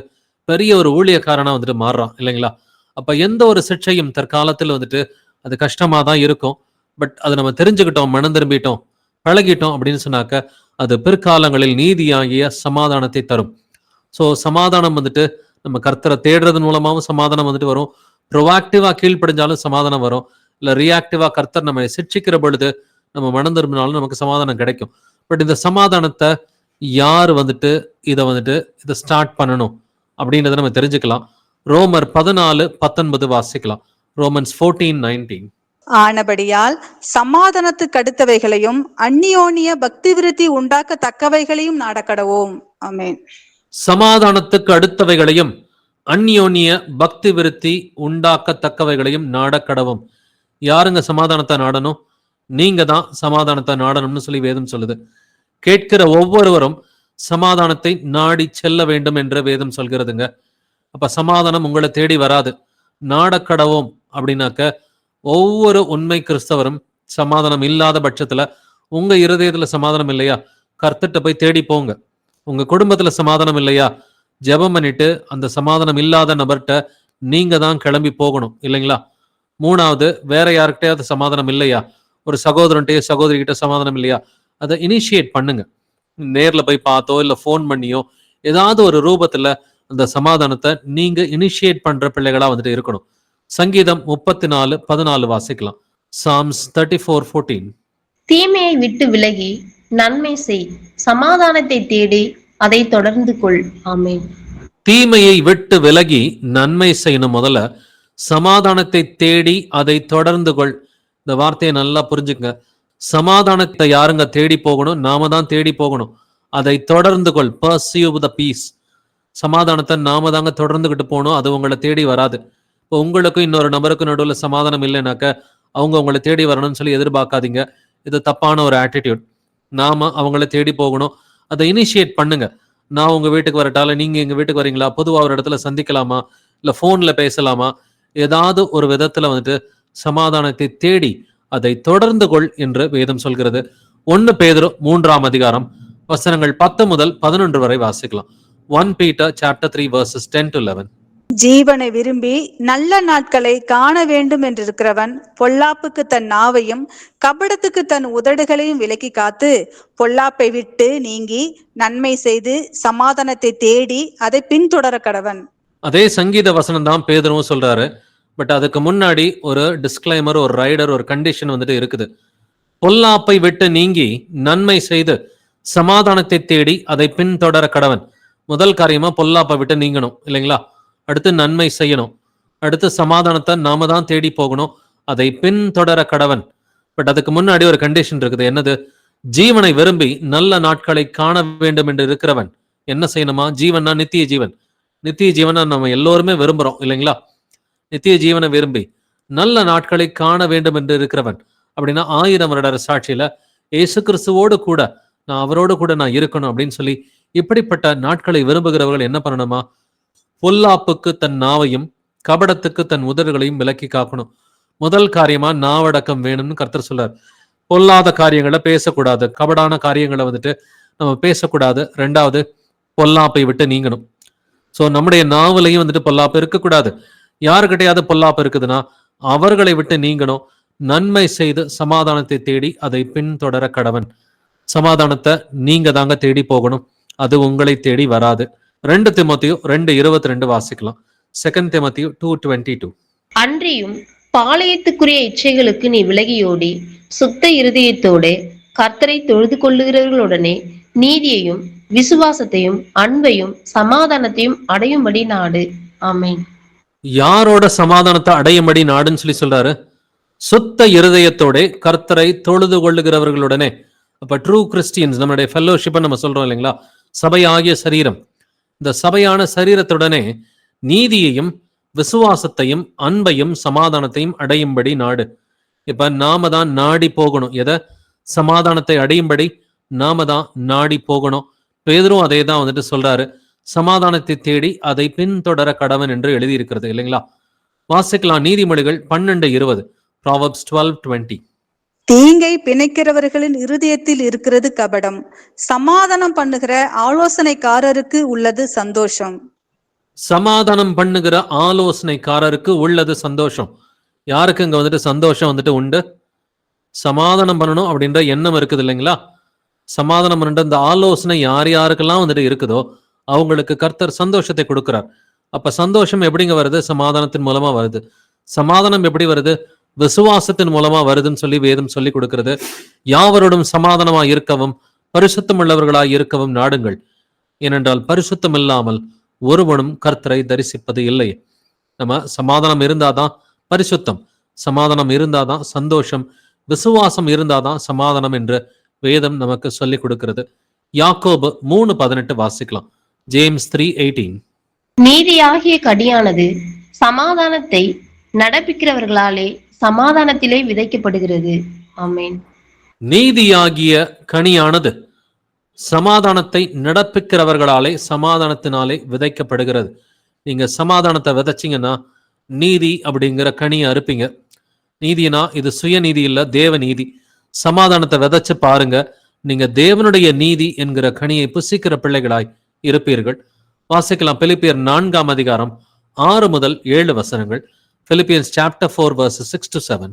A: பெரிய ஒரு ஊழியக்காரனா வந்துட்டு மாறுறான் இல்லைங்களா? அப்ப எந்த ஒரு சிக்ஷையும் தற்காலத்தில் வந்துட்டு அது கஷ்டமா தான் இருக்கும். பட் அதை நம்ம தெரிஞ்சுக்கிட்டோம், மனம் திரும்பிட்டோம், பழகிட்டோம் அப்படின்னு சொன்னாக்க அது பிற்காலங்களில் நீதியாகிய சமாதானத்தை தரும். ஸோ சமாதானம் வந்துட்டு நம்ம கர்த்தரை தேடுறது மூலமாகவும் சமாதானம் வந்துட்டு வரும். ப்ரொஆக்டிவா கீழ்ப்படிஞ்சாலும் சமாதானம் வரும். இல்ல ரியாக்டிவா கர்த்தர் நம்ம சிட்சிக்கிற பொழுது நம்ம மனம் திரும்பினாலும் நமக்கு சமாதானம் கிடைக்கும். பட் இந்த சமாதானத்தை யார் வந்துட்டு இதை ஸ்டார்ட் பண்ணணும் அப்படின்றத நம்ம தெரிஞ்சுக்கலாம். ரோமர் 14:19 வாசிக்கலாம். ரோமன்ஸ் 14:19.
C: ஆனபடியால் சமாதானத்துக்கு அடுத்தவைகளையும் அந்நியோனிய பக்தி விருத்தி உண்டாக்கத்தக்கவைகளையும் நாடக்கடவோம். ஆமென்.
A: சமாதானத்துக்கு அடுத்தவைகளையும் அந்நியோனிய பக்தி விருத்தி உண்டாக்கத்தக்கவைகளையும் நாடக்கடவும். யாருங்க சமாதானத்தை நாடணும்? நீங்க தான் சமாதானத்தை நாடணும்னு சொல்லி வேதம் சொல்லுது. கேட்கிற ஒவ்வொருவரும் சமாதானத்தை நாடி செல்ல வேண்டும் என்று வேதம் சொல்கிறதுங்க. அப்ப சமாதானம் உங்களை தேடி வராது. நாடக்கடவோம் அப்படின்னாக்க ஒவ்வொரு உண்மை கிறிஸ்தவரும் சமாதானம் இல்லாத பட்சத்துல உங்க இருதயத்துல சமாதானம் இல்லையா, கர்த்தர்ட்ட போய் தேடி போங்க. உங்க குடும்பத்துல சமாதானம் இல்லையா, ஜெபம் பண்ணிட்டு அந்த சமாதானம் இல்லாத நபர்கிட்ட நீங்க தான் கிளம்பி போகணும் இல்லைங்களா? 3வது, வேற யாருக்கிட்டையாவது சமாதானம் இல்லையா, ஒரு சகோதரன்ட்டையோ சகோதரி கிட்ட சமாதானம் இல்லையா, அதை இனிஷியேட் பண்ணுங்க. நேர்ல போய் பார்த்தோ இல்ல போன் பண்ணியோ ஏதாவது ஒரு ரூபத்துல அந்த சமாதானத்தை நீங்க இனிஷியேட் பண்ற பிள்ளைகளா வந்துட்டு இருக்கணும். சங்கீதம் 34:14 வாசிக்கலாம். சாம்ஸ் 34:14.
B: தீமையை விட்டு விலகி நன்மை செய், சமாதானத்தை தேடி அதை தொடர்ந்து கொள். ஆமென்.
A: தீமையை விட்டு விலகி நன்மை செய்யணும். முதல்ல சமாதானத்தை தேடி அதை தொடர்ந்து கொள். இந்த வார்த்தையை நல்லா புரிஞ்சுங்க. சமாதானத்தை யாருங்க தேடி போகணும்? நாம தான் தேடி போகணும். அதை தொடர்ந்து கொள். pursue the peace. சமாதானத்தை நாம தாங்க தொடர்ந்துகிட்டு போகணும். அது உங்களை தேடி வராது. இப்போ உங்களுக்கும் இன்னொரு நபருக்கும் நடுவில் சமாதானம் இல்லைனாக்க அவங்க உங்களை தேடி வரணும்னு சொல்லி எதிர்பார்க்காதீங்க. இது தப்பான ஒரு ஆட்டிடியூட். நாம அவங்கள தேடி போகணும். அதை இனிஷியேட் பண்ணுங்க. நான் உங்க வீட்டுக்கு வரட்டால நீங்க எங்க வீட்டுக்கு வரீங்களா, பொதுவா ஒரு இடத்துல சந்திக்கலாமா, இல்ல போன்ல பேசலாமா, ஏதாவது ஒரு விதத்துல வந்துட்டு சமாதானத்தை தேடி அதை தொடர்ந்து கொள் என்று வேதம் சொல்கிறது. 1 பேதுரு 3ஆம் அதிகாரம் வசனங்கள் 10 முதல் 11 வரை வாசிக்கலாம். 1 Peter chapter 3 verses 10 to 11.
C: ஜீவனை விரும்பி நல்ல நாட்களை காண வேண்டும் என்றிருக்கிறவன் பொல்லாப்புக்கு தன் நாவையும் கபடத்துக்கு தன் உதடுகளையும் விலக்கி காத்து பொல்லாப்பை விட்டு நீங்கி நன்மை செய்து சமாதானத்தை தேடி அதை பின்தொடர கடவன்.
A: அதே சங்கீத வசனம் தான் பேதுருவும் சொல்றாரு. பட் அதுக்கு முன்னாடி ஒரு டிஸ்க்ளைமர், ஒரு ரைடர், ஒரு கண்டிஷன் வந்துட்டு இருக்குது. பொல்லாப்பை விட்டு நீங்கி நன்மை செய்து சமாதானத்தை தேடி அதை பின்தொடர கடவன். முதல் காரியமா பொல்லாப்பை விட்டு நீங்கணும் இல்லைங்களா? அடுத்து நன்மை செய்யணும். அடுத்து சமாதானத்தை நாம தான் தேடி போகணும். அதை பின்தொடர கடவன். பட் அதுக்கு முன்னாடி ஒரு கண்டிஷன் இருக்குது. என்னது? ஜீவனை விரும்பி நல்ல நாட்களை காண வேண்டும் என்று இருக்கிறவன் என்ன செய்யணுமா? ஜீவன்னா நித்திய ஜீவன். நித்திய ஜீவனை நம்ம எல்லோருமே விரும்புறோம் இல்லைங்களா? நித்திய ஜீவனை விரும்பி நல்ல நாட்களை காண வேண்டும் என்று இருக்கிறவன் அப்படின்னா 1000 வருட சாட்சியில இயேசு கிறிஸ்துவோடு கூட நான் அவரோடு கூட நான் இருக்கணும் அப்படின்னு சொல்லி இப்படிப்பட்ட நாட்களை விரும்புகிறவர்கள் என்ன பண்ணணுமா? பொல்லாப்புக்கு தன் நாவையும் கபடத்துக்கு தன் உதடுகளையும் விலக்கி காக்கணும். முதல் காரியமா நாவடக்கம் வேணும்னு கர்த்தர் சொல்றார். பொல்லாத காரியங்களை பேசக்கூடாது, கபடான காரியங்களை வந்துட்டு நம்ம பேசக்கூடாது. 2வது, பொல்லாப்பை விட்டு நீங்கணும். ஸோ நம்முடைய நாவலையும் வந்துட்டு பொல்லாப்பு இருக்கக்கூடாது. யாருக்கிட்டையாவது பொல்லாப்பு இருக்குதுன்னா அவர்களை விட்டு நீங்கணும். நன்மை செய்து சமாதானத்தை தேடி அதை பின்தொடர கடவன். சமாதானத்தை நீங்க தாங்க தேடி போகணும், அது உங்களை தேடி வராது. 2 தீமோத்தேயு 2:22 வாசிக்கலாம். 2 தீமோத்தேயு 2:22.
B: அன்றியும் பாளையத்துக்குரிய இச்சைகளுக்கு நீ விலகியோடி சுத்த இருதயத்தோடு கர்த்தரை தொழுது கொள்ளுகிறவர்களுடனே நீதியையும் விசுவாசத்தையும் அன்பையும் சமாதானத்தையும் அடையும்படி நாடு. ஆமென்.
A: யாரோட சமாதானத்தை அடையும்படி நாடுன்னு சொல்லி சொல்றாரு? சுத்த இருதயத்தோட கர்த்தரை தொழுது கொள்ளுகிறவர்களுடனே. அப்ப ட்ரூ கிறிஸ்டியன்ஸ், நம்மளுடைய ஃபெல்லோஷிப் நம்ம சொல்றோம் இல்லைங்களா, சபையாகிய சரீரம். இந்த சபையான சரீரத்துடனே நீதியையும் விசுவாசத்தையும் அன்பையும் சமாதானத்தையும் அடையும்படி நாடு. இப்ப நாம தான் நாடி போகணும். எதை? சமாதானத்தை அடையும்படி நாம தான் நாடி போகணும். பேதுரும் அதே தான் வந்துட்டு சொல்றாரு, சமாதானத்தை தேடி அதை பின்தொடர கடவன் என்று எழுதியிருக்கிறது இல்லைங்களா. வாசிக்கலாம் நீதிமொழிகள் 12:20, Proverbs 12:20.
C: தீங்கை பிணைக்கிறவர்களின் இருதயத்தில் இருக்கிறது கபடம், சமாதானம் பண்ணுகிற ஆலோசனைக்காரருக்கு உள்ளது சந்தோஷம்.
A: சமாதானம் பண்ணுகிற ஆலோசனைக்காரருக்கு உள்ளது சந்தோஷம். யாருக்கு இங்க வந்துட்டு சந்தோஷம் வந்துட்டு உண்டு? சமாதானம் பண்ணணும் அப்படின்ற எண்ணம் இருக்குது இல்லைங்களா. சமாதானம் பண்ணுற இந்த ஆலோசனை யார் யாருக்கெல்லாம் வந்துட்டு இருக்குதோ அவங்களுக்கு கர்த்தர் சந்தோஷத்தை கொடுக்கிறார். அப்ப சந்தோஷம் எப்படிங்க வருது? சமாதானத்தின் மூலமா வருது. சமாதானம் எப்படி வருது? விசுவாசத்தின் மூலமா வருதுன்னு சொல்லி வேதம் சொல்லி கொடுக்கிறது. யாவரோடும் சமாதானமா இருக்கவும் பரிசுத்தம் உள்ளவர்களாய் இருக்கவும் நாடுங்கள், ஏனென்றால் பரிசுத்தம் இல்லாமல் ஒருவனும் கர்த்தரை தரிசிப்பது இல்லை. நம்ம சமாதானம் இருந்தாதான் பரிசுத்தம், சமாதானம் இருந்தாதான் சந்தோஷம், விசுவாசம் இருந்தாதான் சமாதானம் என்று வேதம் நமக்கு சொல்லிக் கொடுக்கிறது. யாக்கோபு 3:18 வாசிக்கலாம். ஜேம்ஸ் 3:18.
B: நீதியாகிய கடியானது சமாதானத்தை நடப்பிக்கிறவர்களாலே சமாதானத்திலே விதைக்கப்படுகிறது. ஆமென்.
A: நீதியாகிய கனியானது சமாதானத்தை நடப்பிக்கிறவர்களாலே சமாதானத்தினாலே விதைக்கப்படுகிறது. நீங்க சமாதானத்தை விதைச்சிங்கன்னா நீதி அப்படிங்கிற கனியை அறுப்பீங்க. நீதினா இது சுயநீதி இல்ல, தேவ நீதி. சமாதானத்தை விதைச்சு பாருங்க, நீங்க தேவனுடைய நீதி என்கிற கனியை புசிக்கிற பிள்ளைகளாய் இருப்பீர்கள். வாசிக்கலாம் பிலிப்பியர் 4:6 முதல் 7 வசனங்கள். Philippians chapter 4 verses 6 to 7.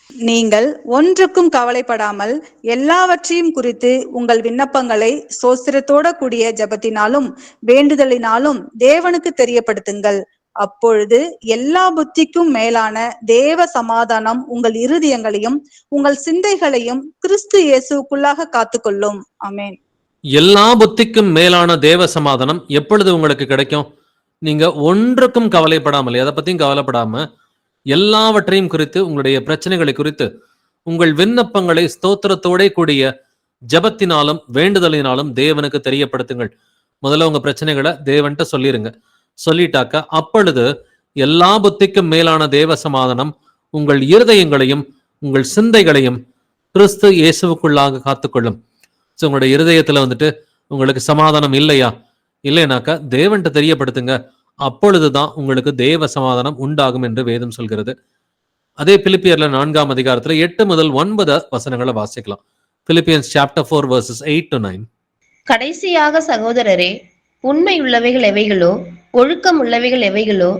C: நீங்கள் ஒன்றுக்கும் கவலைப்படாமல் எல்லாவற்றையும் குறித்து உங்கள் விண்ணப்பங்களை சோஸ்திரத்தோட கூடிய ஜெபத்தினாலும் வேண்டுதலினாலும் தேவனுக்கு தெரியப்படுத்துங்கள். அப்பொழுது எல்லா புத்திக்கும் மேலான தேவ சமாதானம் உங்கள் இருதயங்களையும் உங்கள் சிந்தைகளையும் கிறிஸ்து இயேசுக்குள்ளாக காத்துக்கொள்ளும். ஆமென்.
A: எல்லா புத்திக்கும் மேலான தேவ சமாதானம் எப்பொழுது உங்களுக்கு கிடைக்கும்? நீங்க ஒன்றுக்கும் கவலைப்படாமல், எதை பத்தியும் கவலைப்படாம எல்லாவற்றையும் குறித்து, உங்களுடைய பிரச்சனைகளை குறித்து உங்கள் விண்ணப்பங்களை ஸ்தோத்திரத்தோட கூடிய ஜபத்தினாலும் வேண்டுதலினாலும் தேவனுக்கு தெரியப்படுத்துங்கள். முதல்ல உங்க பிரச்சனைகளை தேவன்கிட்ட சொல்லிருங்க. சொல்லிட்டாக்க அப்பொழுது எல்லா புத்திக்கும் மேலான தேவ சமாதானம் உங்கள் இருதயங்களையும் உங்கள் சிந்தைகளையும் கிறிஸ்து இயேசுவுக்குள்ளாக காத்துக்கொள்ளும். உங்களுடைய இருதயத்துல வந்துட்டு உங்களுக்கு சமாதானம் இல்லையா? இல்லைனாக்கா தேவன்கிட்ட தெரியப்படுத்துங்க. அப்பொழுதுதான் உங்களுக்கு தேவ சமாதானம் உண்டாகும் என்று வேதம் சொல்கிறது. அதே பிலிப்பியர்ல 4 8 முதல் 9 வசனங்களை வாசிக்கலாம். Philippians chapter 4 verses 8 to 9.
B: கடைசியாக சகோதரரே, உண்மை உள்ளவைகள் எவைகளோ, ஒழுக்கம் உள்ளவைகள் எவைகளோ,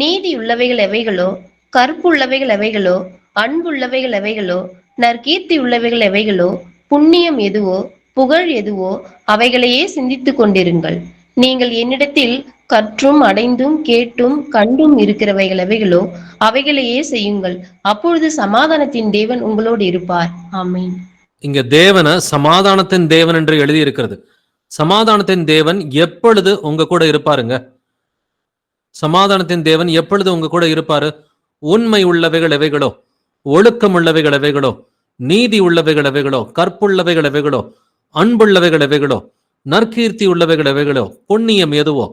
B: நீதி உள்ளவைகள் எவைகளோ, கற்புள்ளவைகள் எவைகளோ, அன்புள்ளவைகள் எவைகளோ, நற்கீர்த்தி உள்ளவைகள் எவைகளோ, புண்ணியம் எதுவோ, புகழ் எதுவோ, அவைகளையே சிந்தித்துக் கொண்டிருங்கள். நீங்கள் என்னிடத்தில் கற்றும் அடைந்தும் கேட்டும் கண்டும் இருக்கிறவைகள் எவைகளோ அவைகளையே செய்யுங்கள். அப்பொழுது சமாதானத்தின் தேவன் உங்களோடு இருப்பார். ஆமென்.
A: இங்க தேவனை சமாதானத்தின் தேவன் என்று எழுதி இருக்கிறது. சமாதானத்தின் தேவன் எப்பொழுது உங்க கூட இருப்பாருங்க? சமாதானத்தின் தேவன் எப்பொழுது உங்க கூட இருப்பாரு? உண்மை உள்ளவைகள் எவைகளோ, ஒழுக்கம் உள்ளவைகள் எவைகளோ, நீதி உள்ளவைகள் எவைகளோ, கற்புள்ளவைகள் எவைகளோ, அன்புள்ளவைகள் எவைகளோ, நற்கீர்த்தி உள்ளவைகள் எவைகளோ, புண்ணியம் எதுவோ,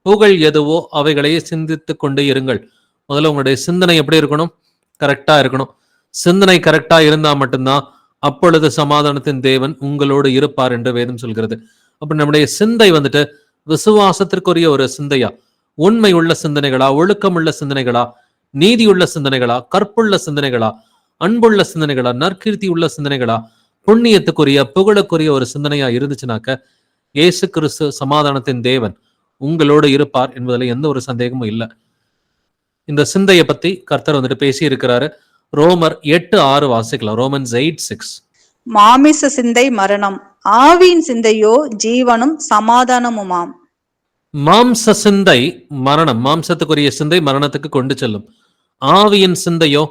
A: புகழ் எதுவோ, அவைகளையே சிந்தித்து கொண்டே இருங்கள். முதல்ல உங்களுடைய சிந்தனை எப்படி இருக்கணும்? கரெக்டா இருக்கணும். சிந்தனை கரெக்டா இருந்தா மட்டும்தான் அப்பொழுது சமாதானத்தின் தேவன் உங்களோடு இருப்பார் என்று வேதம் சொல்கிறது. அப்ப நம்முடைய சிந்தை வந்துட்டு விசுவாசத்திற்குரிய ஒரு சிந்தையா, உண்மை உள்ள சிந்தனைகளா, ஒழுக்கம் உள்ள சிந்தனைகளா, நீதி உள்ள சிந்தனைகளா, கற்புள்ள சிந்தனைகளா, அன்புள்ள சிந்தனைகளா, நற்கீர்த்தி உள்ள சிந்தனைகளா, புண்ணியத்துக்குரிய புகழுக்குரிய ஒரு சிந்தனையா இருந்துச்சுனாக்க இயேசு கிறிஸ்து சமாதானத்தின் தேவன் உங்களோடு இருப்பார் என்பதில் எந்த ஒரு சந்தேகமும் இல்லை. இந்த சிந்தையை பத்தி கர்த்தர் வந்துட்டு பேசி இருக்கிறாரு. ரோமர் 8:6 வாசிக்கலாம். Romans 8:6.
C: மாமிச சிந்தை மரணம், ஆவியின் சிந்தையோ ஜீவனும் சமாதானமுமாம்.
A: மாம்ச சிந்தை மரணம், மாம்சத்துக்குரிய சிந்தை மரணத்துக்கு கொண்டு செல்லும். ஆவியின் சிந்தையோ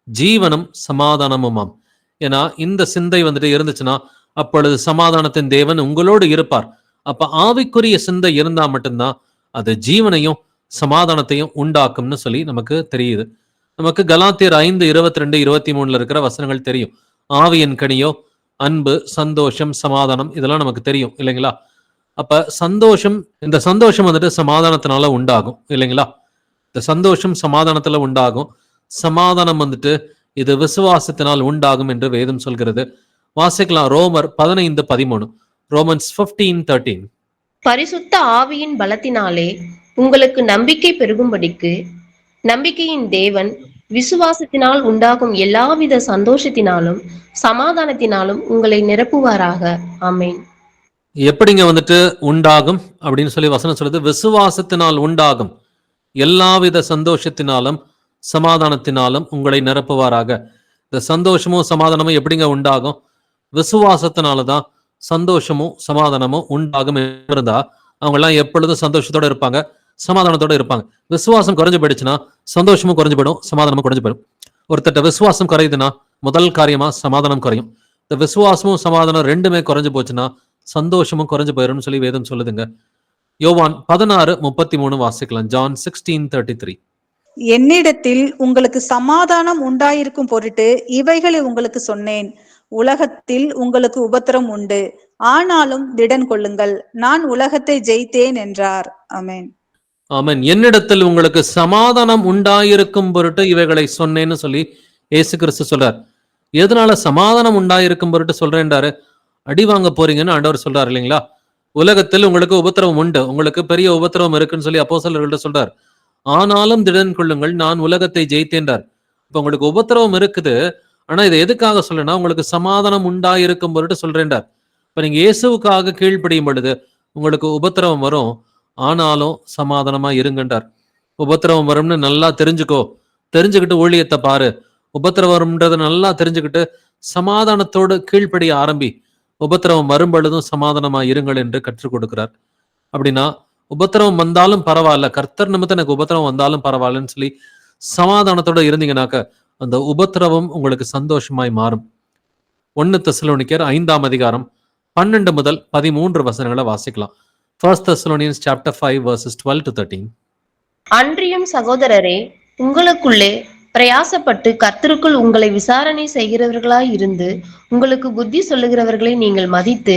A: ஜீவனும் சமாதானமுமாம். ஏன்னா இந்த சிந்தை வந்துட்டு இருந்துச்சுன்னா அப்பொழுது சமாதானத்தின் தேவன் உங்களோடு இருப்பார். அப்ப ஆவிக்குரிய சிந்தை இருந்தா மட்டும்தான் அது ஜீவனையும் சமாதானத்தையும் உண்டாக்கும்னு சொல்லி நமக்கு தெரியுது. நமக்கு கலாத்தியர் 5:22-23 இருக்கிற வசனங்கள் தெரியும். ஆவியின் கனியோ அன்பு, சந்தோஷம், சமாதானம், இதெல்லாம் நமக்கு தெரியும் இல்லைங்களா? அப்ப சந்தோஷம், இந்த சந்தோஷம் வந்துட்டு சமாதானத்தினால உண்டாகும் இல்லைங்களா? இந்த சந்தோஷம் சமாதானத்துல உண்டாகும். சமாதானம் வந்துட்டு இது விசுவாசத்தினால் உண்டாகும் என்று வேதம் சொல்கிறது. வாசிக்கலாம் ரோமர் 15:13. ரோமன்ஸ் 15:13.
B: பரிசுத்த ஆவியின் பலத்தினாலே உங்களுக்கு நம்பிக்கை பெருகும்படிக்கு நம்பிக்கையின் தேவன் விசுவாசத்தினால் உண்டாகும் எல்லாவித சந்தோஷத்தினாலும் சமாதானத்தினாலும் உங்களை நிரப்புவாராக. ஆமென்.
A: எப்படிங்க வந்துட்டு உண்டாகும் அப்படின்னு சொல்லி வசனம் சொல்லுது? விசுவாசத்தினால் உண்டாகும் எல்லாவித சந்தோஷத்தினாலும் சமாதானத்தினாலும் உங்களை நிரப்புவாராக. இந்த சந்தோஷமும் சமாதானமும் எப்படிங்க உண்டாகும்? விசுவாசத்தினாலதான் சந்தோஷமும் சமாதானமும் உண்டாகும் இருந்தா அவங்க எல்லாம் எப்பொழுதும் சந்தோஷத்தோட இருப்பாங்க, சமாதானத்தோட இருப்பாங்க. விசுவாசம் குறைஞ்சு போயிடுச்சுன்னா சந்தோஷமும் குறைஞ்சு போயிடும், சமாதானமும் குறைஞ்சு போயிடும். ஒருத்தட்ட விசுவாசம் குறையுதுன்னா முதல் காரியமா சமாதானம் குறையும். இந்த விசுவாசமும் சமாதானம் ரெண்டுமே குறைஞ்சு போச்சுன்னா சந்தோஷமும் குறைஞ்சு போயிடும்னு சொல்லி வேதம் சொல்லுதுங்க. யோவான் 16:33 வாசிக்கலாம். ஜான் 16:33.
C: என்னிடத்தில் உங்களுக்கு சமாதானம் உண்டாயிருக்கும் பொருட்டு இவைகளை உங்களுக்கு சொன்னேன். உலகத்தில் உங்களுக்கு உபத்திரம் உண்டு, ஆனாலும் திடன் கொள்ளுங்கள், நான் உலகத்தை ஜெயித்தேன் என்றார். ஆமென்.
A: ஆமென். என்னிடத்தில் உங்களுக்கு சமாதானம் உண்டாயிருக்கும் பொருட்டு இவைகளை சொன்னேன்னு சொல்லி இயேசு கிறிஸ்து சொல்றார். எதனால சமாதானம் உண்டாயிருக்கும் பொருட்டு சொல்றேன்டாரு? அடி வாங்க போறீங்கன்னு ஆண்டவர் சொல்றாரு இல்லைங்களா? உலகத்தில் உங்களுக்கு உபத்திரவம் உண்டு, உங்களுக்கு பெரிய உபத்திரவம் இருக்குன்னு சொல்லி அப்போஸ்தலர்கள்ட்ட சொல்றார். ஆனாலும் திடன் கொள்ளுங்கள், நான் உலகத்தை ஜெயித்தேன்றார். இப்ப உங்களுக்கு உபத்திரவம் இருக்குது, ஆனா இதை எதுக்காக சொல்றேன்னா உங்களுக்கு சமாதானம் உண்டாயிருக்கும் பொருட்டு சொல்றேன்டார். இப்ப நீங்க இயேசுவுக்காக கீழ்ப்படியும் பொழுது உங்களுக்கு உபத்திரவம் வரும், ஆனாலும் சமாதானமா இருங்கன்றார். உபத்திரவம் வரும்னு நல்லா தெரிஞ்சுக்கோ, தெரிஞ்சுக்கிட்டு ஊழியத்தை பாரு. உபத்திரவம் வரும்ன்றதை நல்லா தெரிஞ்சுக்கிட்டு சமாதானத்தோடு கீழ்ப்படிய ஆரம்பி. உபத்திரவம் வரும் பொழுதும் சமாதானமா இருங்கள் என்று கற்றுக் கொடுக்கிறார். அப்படின்னா உபத்திரவம் வந்தாலும் பரவாயில்ல, கர்த்தர் நிமித்தம் எனக்கு உபத்திரவம் வந்தாலும் பரவாயில்லன்னு சொல்லி சமாதானத்தோட இருந்தீங்கன்னாக்க அந்த உபத்திரவம் உங்களுக்கு சந்தோஷமாய் மாறும். 1 தெசலோனிக்கர் 5:12-13 வசனங்களை வாசிக்கலாம். 1 Thessalonians chapter 5 verses 12-13.
B: அன்றியும் சகோதரரே, உங்களுக்குள்ளே பிரயாசப்பட்டு கர்த்தருக்குள் உங்களை விசாரணை செய்கிறவர்களாய் இருந்து உங்களுக்கு புத்தி சொல்லுகிறவர்களை நீங்கள் மதித்து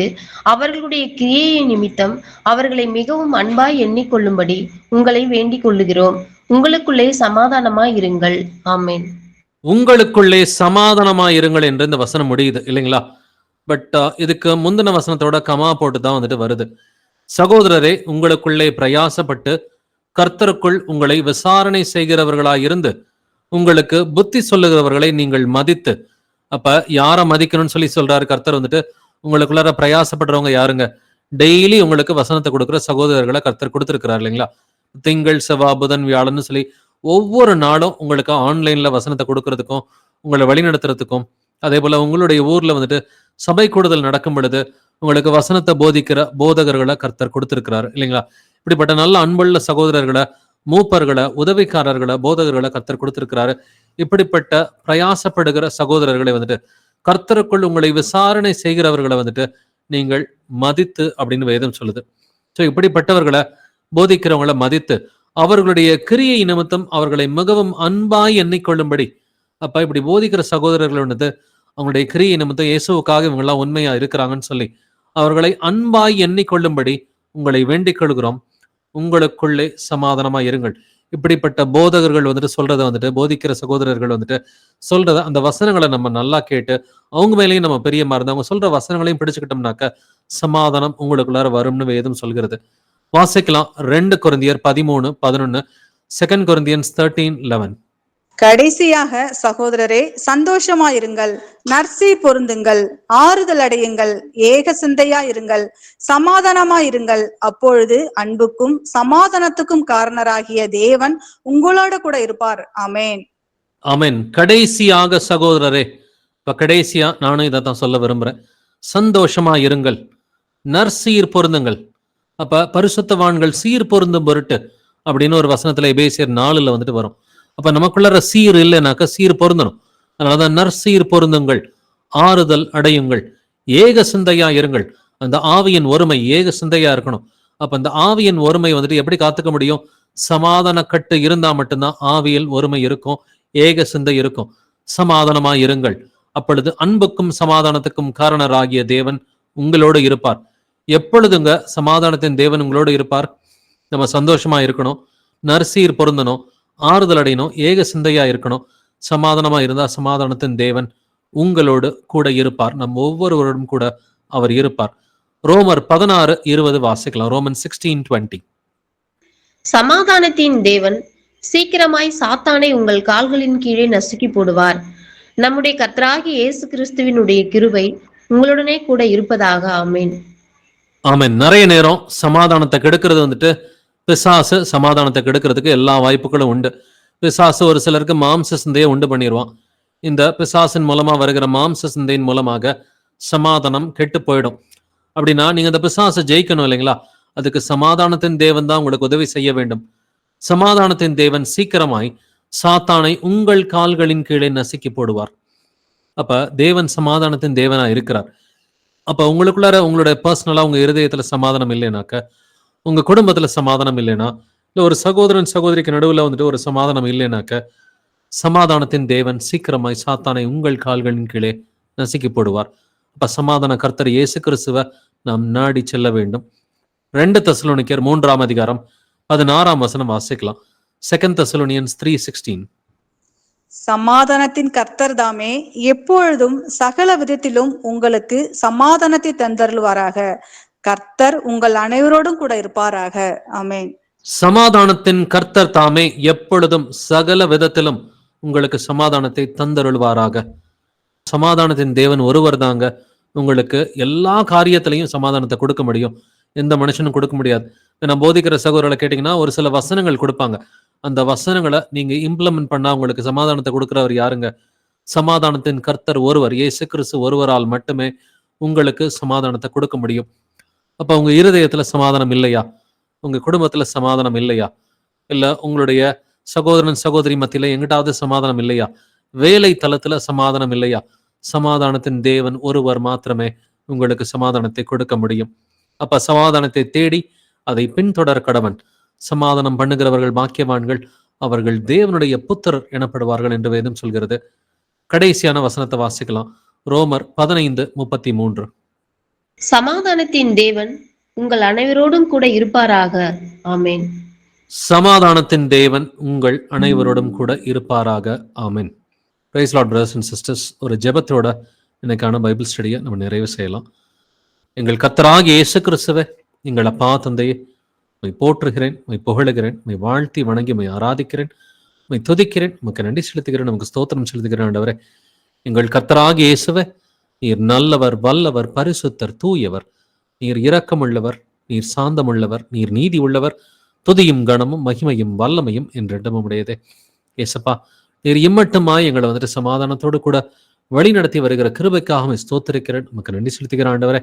B: அவர்களுடைய கிரியையை நிமித்தம் அவர்களை மிகவும் அன்பாய் எண்ணிக்கொள்ளும்படி உங்களை வேண்டிக் கொள்ளுகிறோம். உங்களுக்குள்ளே சமாதானமாய் இருங்கள். ஆமென்.
A: உங்களுக்குள்ளே சமாதானமா இருங்கள் என்று இந்த வசனம் முடியுது இல்லைங்களா? பட் இதுக்கு முந்தின வசனத்தோட கமா போட்டு தான் வந்துட்டு வருது. சகோதரரே, உங்களுக்குள்ளே பிரயாசப்பட்டு கர்த்தருக்குள் உங்களை விசாரணை செய்கிறவர்களாய் இருந்து உங்களுக்கு புத்தி சொல்லுகிறவர்களை நீங்கள் மதித்து. அப்ப யாரை மதிக்கணும்னு சொல்லி சொல்றாரு கர்த்தர்? வந்துட்டு உங்களுக்குள்ளார பிரயாசப்படுறவங்க யாருங்க? டெய்லி உங்களுக்கு வசனத்தை கொடுக்குற சகோதரர்களை கர்த்தர் கொடுத்திருக்கிறார் இல்லைங்களா? திங்கள், செவ்வாய், புதன், வியாழன்னு சொல்லி ஒவ்வொரு நாளும் உங்களுக்கு ஆன்லைன்ல வசனத்தை கொடுக்கறதுக்கும் உங்களை வழிநடத்துறதுக்கும், அதே போல உங்களுடைய ஊர்ல வந்துட்டு சபை கூடுதல் நடக்கும் பொழுது உங்களுக்கு வசனத்தை போதிக்கிற போதகர்களை கர்த்தர் கொடுத்திருக்கிறார் இல்லைங்களா? இப்படிப்பட்ட நல்ல அன்புள்ள சகோதரர்களை, மூப்பர்களை, உதவிக்காரர்களை, போதகர்களை கர்த்தர் கொடுத்திருக்கிறாரு. இப்படிப்பட்ட பிரயாசப்படுகிற சகோதரர்களை வந்துட்டு கர்த்தருக்குள் உங்களை விசாரணை செய்கிறவர்களை வந்துட்டு நீங்கள் மதித்து அப்படின்னு வேதம் சொல்லுது. ஸோ இப்படிப்பட்டவர்களை, போதிக்கிறவங்களை மதித்து அவர்களுடைய கிரியை நிமித்தம் அவர்களை மிகவும் அன்பாய் எண்ணிக்கொள்ளும்படி. அப்ப இப்படி போதிக்கிற சகோதரர்கள் வந்துட்டு அவங்களுடைய கிரியை நிமித்தம் இயேசுவுக்காக இவங்கெல்லாம் உண்மையா இருக்கிறாங்கன்னு சொல்லி அவர்களை அன்பாய் எண்ணிக்கொள்ளும்படி உங்களை வேண்டிக் கொள்கிறோம். உங்களுக்குள்ளே சமாதானமா இருங்கள். இப்படிப்பட்ட போதகர்கள் வந்துட்டு சொல்றதை வந்துட்டு, போதிக்கிற சகோதரர்கள் வந்துட்டு சொல்றத, அந்த வசனங்களை நம்ம நல்லா கேட்டு அவங்க மேலேயும் நம்ம பிரியமா இருந்து அவங்க சொல்ற வசனங்களையும் பிடிச்சுக்கிட்டோம்னாக்க சமாதானம் உங்களுக்குள்ளார வரும்னு வேதம் சொல்கிறது. வாசிக்கலாம் 2 கொரிந்தியர் 13:11, 2 Corinthians 13:11.
C: கடைசியாக சகோதரரே, சந்தோஷமாயிருங்கள், நற்செய்தி பொருந்துங்கள், ஆறுதல் அடையுங்கள், ஏக சிந்தையாயிருங்கள், சமாதானமாயிருங்கள். அப்பொழுது அன்புக்கும் சமாதானத்துக்கும் காரணராகிய தேவன் உங்களோட கூட இருப்பார். ஆமென்.
A: ஆமென். கடைசியாக சகோதரரே, இப்ப கடைசியா நானும் இதைத்தான் சொல்ல விரும்புறேன். சந்தோஷமா இருங்கள், நற்சீர் பொருந்துங்கள். அப்ப பரிசுத்தவான்கள் சீர் பொருந்தும் பொருட்டு அப்படின்னு ஒரு வசனத்துல எபேசியர் 4 வந்துட்டு வரும். அப்ப நமக்குள்ள சீர் இல்லைனாக்க சீர் பொருந்தணும். அதனாலதான் நற்சீர் பொருந்துங்கள், ஆறுதல் அடையுங்கள், ஏக சிந்தையா இருங்கள். அந்த ஆவியின் ஒருமை ஏக சிந்தையா இருக்கணும். அப்ப அந்த ஆவியின் ஒருமை வந்துட்டு எப்படி காத்துக்க முடியும்? சமாதான கட்டு இருந்தா மட்டும்தான் ஆவியில் ஒருமை இருக்கும், ஏக சிந்தை இருக்கும். சமாதானமாய் இருங்கள், அப்பொழுது அன்புக்கும் சமாதானத்துக்கும் காரணராகிய தேவன் உங்களோடு இருப்பார். எப்பொழுதுங்க சமாதானத்தின் தேவன் உங்களோடு இருப்பார்? நம்ம சந்தோஷமா இருக்கணும், நற்சீர் பொருந்தணும், ஆறுதல் அடையணும், ஏக சிந்தையா இருக்கணும். சமாதானமா இருந்தா சமாதானத்தின் தேவன் உங்களோடு கூட இருப்பார். நம் ஒவ்வொருவரோடும் கூட அவர் இருப்பார். ரோமர் 16:20 வாசிக்கலாம். ரோமன் 16:20.
B: சமாதானத்தின் தேவன் சீக்கிரமாய் சாத்தானை உங்கள் கால்களின் கீழே நசுக்கி போடுவார். நம்முடைய கர்த்தராகிய இயேசு கிறிஸ்துவினுடைய கிருபை உங்களுடனே கூட இருப்பதாக. ஆமென்.
A: ஆமென். நிறைய நேரம் சமாதானத்தை கெடுக்கிறது வந்துட்டு பிசாசு. சமாதானத்தை கெடுக்கிறதுக்கு எல்லா வாய்ப்புகளும் உண்டு. பிசாசு ஒரு சிலருக்கு மாம்ச சிந்தையை உண்டு பண்ணிடுவான். இந்த பிசாசின் மூலமா வருகிற மாம்ச சிந்தையின் மூலமாக சமாதானம் கெட்டு போயிடும். அப்படின்னா நீங்க அந்த பிசாசை ஜெயிக்கணும் இல்லைங்களா? அதுக்கு சமாதானத்தின் தேவன் தான் உங்களுக்கு உதவி செய்ய வேண்டும். சமாதானத்தின் தேவன் சீக்கிரமாய் சாத்தானை உங்கள் கால்களின் கீழே நசுக்கி போடுவார். அப்ப தேவன் சமாதானத்தின் தேவனா இருக்கிறார். அப்ப உங்களுக்குள்ளார உங்களுடைய பர்சனலா உங்க இருதயத்துல சமாதானம் இல்லைனாக்க, உங்க குடும்பத்துல சமாதானம் இல்லைன்னா, இல்ல ஒரு சகோதரன் சகோதரிக்கு நடுவுல வந்துட்டு ஒரு சமாதானம் இல்லைனாக்க, சமாதானத்தின் தேவன் சீக்கிரமாய் சாத்தானை உங்கள் கால்களின் கீழே நசுக்கி போடுவார். அப்ப சமாதான கர்த்தர் இயேசு கிறிஸ்துவ நாம் நாடி செல்ல வேண்டும். 2 தெசலோனிக்கர் 3:16 வாசிக்கலாம். 2 Thessalonians 3:16.
C: சமாதானத்தின் கர்த்தர் தாமே எப்பொழுதும் சகல விதத்திலும் உங்களுக்கு சமாதானத்தை தந்தருள்வாராக. கர்த்தர் உங்கள் அனைவரோடும் கூட இருப்பாராக. ஆமென்.
A: சமாதானத்தின் கர்த்தர் தாமே எப்பொழுதும் சகல விதத்திலும் உங்களுக்கு சமாதானத்தை தந்தருள்வாராக. சமாதானத்தின் தேவன் ஒருவர் தாங்க உங்களுக்கு எல்லா காரியத்திலையும் சமாதானத்தை கொடுக்க முடியும். எந்த மனுஷனும் கொடுக்க முடியாது. நான் போதிக்கிற சகோதரர்களை கேட்டீங்கன்னா ஒரு சில வசனங்கள் கொடுப்பாங்க. அந்த வசனங்களை நீங்க இம்ப்ளிமெண்ட் பண்ணா உங்களுக்கு சமாதானத்தை கொடுக்கிறவர் யாருங்க? சமாதானத்தின் கர்த்தர் ஒருவர், இயேசு கிறிஸ்து ஒருவரால் மட்டுமே உங்களுக்கு சமாதானத்தை கொடுக்க முடியும். அப்ப உங்க இருதயத்துல சமாதானம் இல்லையா? உங்க குடும்பத்துல சமாதானம் இல்லையா? இல்ல உங்களுடைய சகோதரன் சகோதரி மத்தியில எங்கிட்டாவது சமாதானம் இல்லையா? வேலை தளத்துல சமாதானம் இல்லையா? சமாதானத்தின் தேவன் ஒருவர் மாத்திரமே உங்களுக்கு சமாதானத்தை கொடுக்க முடியும். அப்ப சமாதானத்தை தேடி அதை பின்தொடர் கடவன். சமாதானம் பண்ணுகிறவர்கள் பாக்கியவான்கள், அவர்கள் தேவனுடைய புத்திரர் எனப்படுவார்கள் என்று வேதம் சொல்கிறது. கடைசியான வசனத்தை வாசிக்கலாம். ரோமர் 15:33.
B: சமாதானத்தின் தேவன் உங்கள் அனைவரோடும் கூட இருப்பாராக. ஆமென்.
A: சமாதானத்தின் தேவன் உங்கள் அனைவரோடும் கூட இருப்பாராக. Amen. Praise Lord brothers and sisters. ஒரு ஜெபத்தோட இன்னைக்கான பைபிள் ஸ்டடியை நம்ம நிறைவு செய்யலாம். எங்கள் கர்த்தராகிய இயேசு கிறிஸ்துவே, எங்கள் அப்பா தந்தையே, உம்மை போற்றுகிறேன், உம்மை புகழுகிறேன், உம்மை வாழ்த்தி வணங்கி உம்மை ஆராதிக்கிறேன், உம்மை துதிக்கிறேன், உமக்கு நன்றி செலுத்துகிறேன், நமக்கு ஸ்தோத்திரம் செலுத்துகிறேன். ஆண்டவரே, எங்கள் கர்த்தராகிய இயேசுவே, நீர் நல்லவர், வல்லவர், பரிசுத்தர், தூயவர், நீர் இரக்கமுள்ளவர், நீர் சாந்தமுள்ளவர், நீர் நீதி உள்ளவர், துதியும் கனமும் மகிமையும் வல்லமையும் என்றிடமும் உடையதே. ஏசப்பா, நீர் இம்மட்டுமாய் எங்களை வந்துட்டு சமாதானத்தோடு கூட வழி நடத்தி வருகிற கிருபைக்காக ஸ்தோத்திரிக்கிறேன், நமக்கு நன்றி செலுத்துகிறேன். ஆண்டவரே,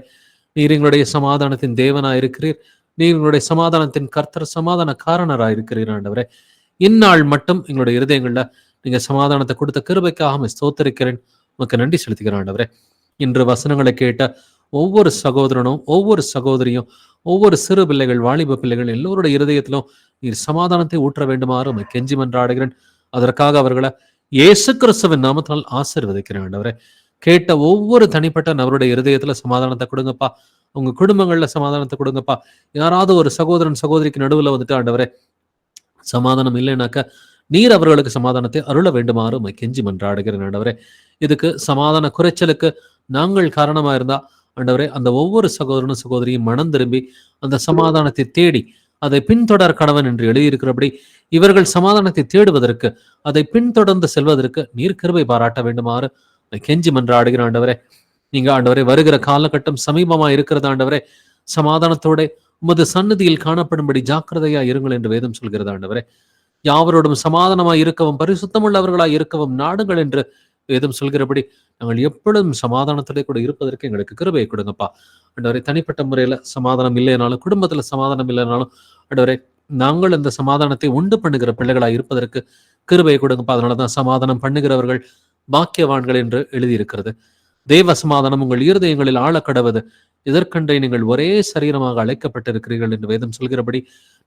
A: நீர் எங்களுடைய சமாதானத்தின் தேவனாய் இருக்கிறீர். நீர் எங்களுடைய சமாதானத்தின் கர்த்தர், சமாதான காரணராய் இருக்கிறீர். ஆண்டவரே, இந்நாள் மட்டும் எங்களுடைய இருதயங்கள்ல நீங்க சமாதானத்தை கொடுத்த கிருபைக்காக ஸ்தோத்திரிக்கிறேன், உமக்கு நன்றி செலுத்துகிறேன். ஆண்டவரே, இன்று வசனங்களை கேட்ட ஒவ்வொரு சகோதரனும் ஒவ்வொரு சகோதரியும் ஒவ்வொரு சிறு பிள்ளைகள், வாலிப பிள்ளைகள் எல்லோருடைய இருதயத்திலும் நீர் சமாதானத்தை ஊற்ற வேண்டுமாறு உம்மை கெஞ்சி மன்றாடுகிறேன். அதற்காக அவர்களை இயேசு கிறிஸ்துவின் நாமத்தினால் ஆசீர்வதிக்கிறேன். ஆண்டவரே, கேட்ட ஒவ்வொரு தனிப்பட்ட நபருடைய இருதயத்துல சமாதானத்தை கொடுங்கப்பா. உங்க குடும்பங்கள்ல சமாதானத்தை கொடுங்கப்பா. யாராவது ஒரு சகோதரன் சகோதரிக்கு நடுவுல வந்துட்டு ஆண்டவரே சமாதானம் இல்லைனாக்க நீர் அவர்களுக்கு சமாதானத்தை அருள வேண்டுமாறு உம்மை கெஞ்சி மன்றாடுகிறேன். ஆண்டவரே, இதுக்கு சமாதான குறைச்சலுக்கு நாங்கள் காரணமா இருந்தா ஆண்டவரே, அந்த ஒவ்வொரு சகோதரனும் சகோதரியும் மனம் திரும்பி அந்த சமாதானத்தை தேடி அதை பின்தொடர் கடவன் என்று எழுதியிருக்கிறபடி இவர்கள் சமாதானத்தை தேடுவதற்கு, அதை பின்தொடர்ந்து செல்வதற்கு நீர் கிருபை பாராட்ட வேண்டுமாறு கெஞ்சி மன்றாடுகிற ஆண்டவரே. நீங்க ஆண்டவரே, வருகிற காலகட்டம் சமீபமா இருக்கிறது. ஆண்டவரே, சமாதானத்தோட உமது சன்னதியில் காணப்படும்படி ஜாக்கிரதையா இருங்கள் என்று வேதம் சொல்கிறது. ஆண்டவரே, யாவரோடும் சமாதானமாய் இருக்கவும் பரிசுத்தமுள்ளவர்களாய் இருக்கவும் நாடுங்கள் என்று வேதம் சொல்கிறபடி நாங்கள் எப்பொழுதும் சமாதானத்தோட கூட இருப்பதற்கு எங்களுக்கு கிருபையை கொடுங்கப்பா. ஆண்டவரே, தனிப்பட்ட முறையில சமாதானம் இல்லைனாலும், குடும்பத்துல சமாதானம் இல்லைனாலும் ஆண்டவரே, நாங்கள் இந்த சமாதானத்தை உண்டு பண்ணுகிற பிள்ளைகளாய் இருப்பதற்கு கிருபையை கொடுங்கப்பா. அதனாலதான் சமாதானம் பண்ணுகிறவர்கள் பாக்கியவான்கள் என்று எழுதியிருக்கிறது. தேவ சமாதானம் உங்கள் இருதயங்களில் ஆழக்கடவது, இதற்கண்டை நீங்கள் ஒரே சரீரமாக அழைக்கப்பட்டிருக்கிறீர்கள் என்று வேதம் சொல்கிறபடி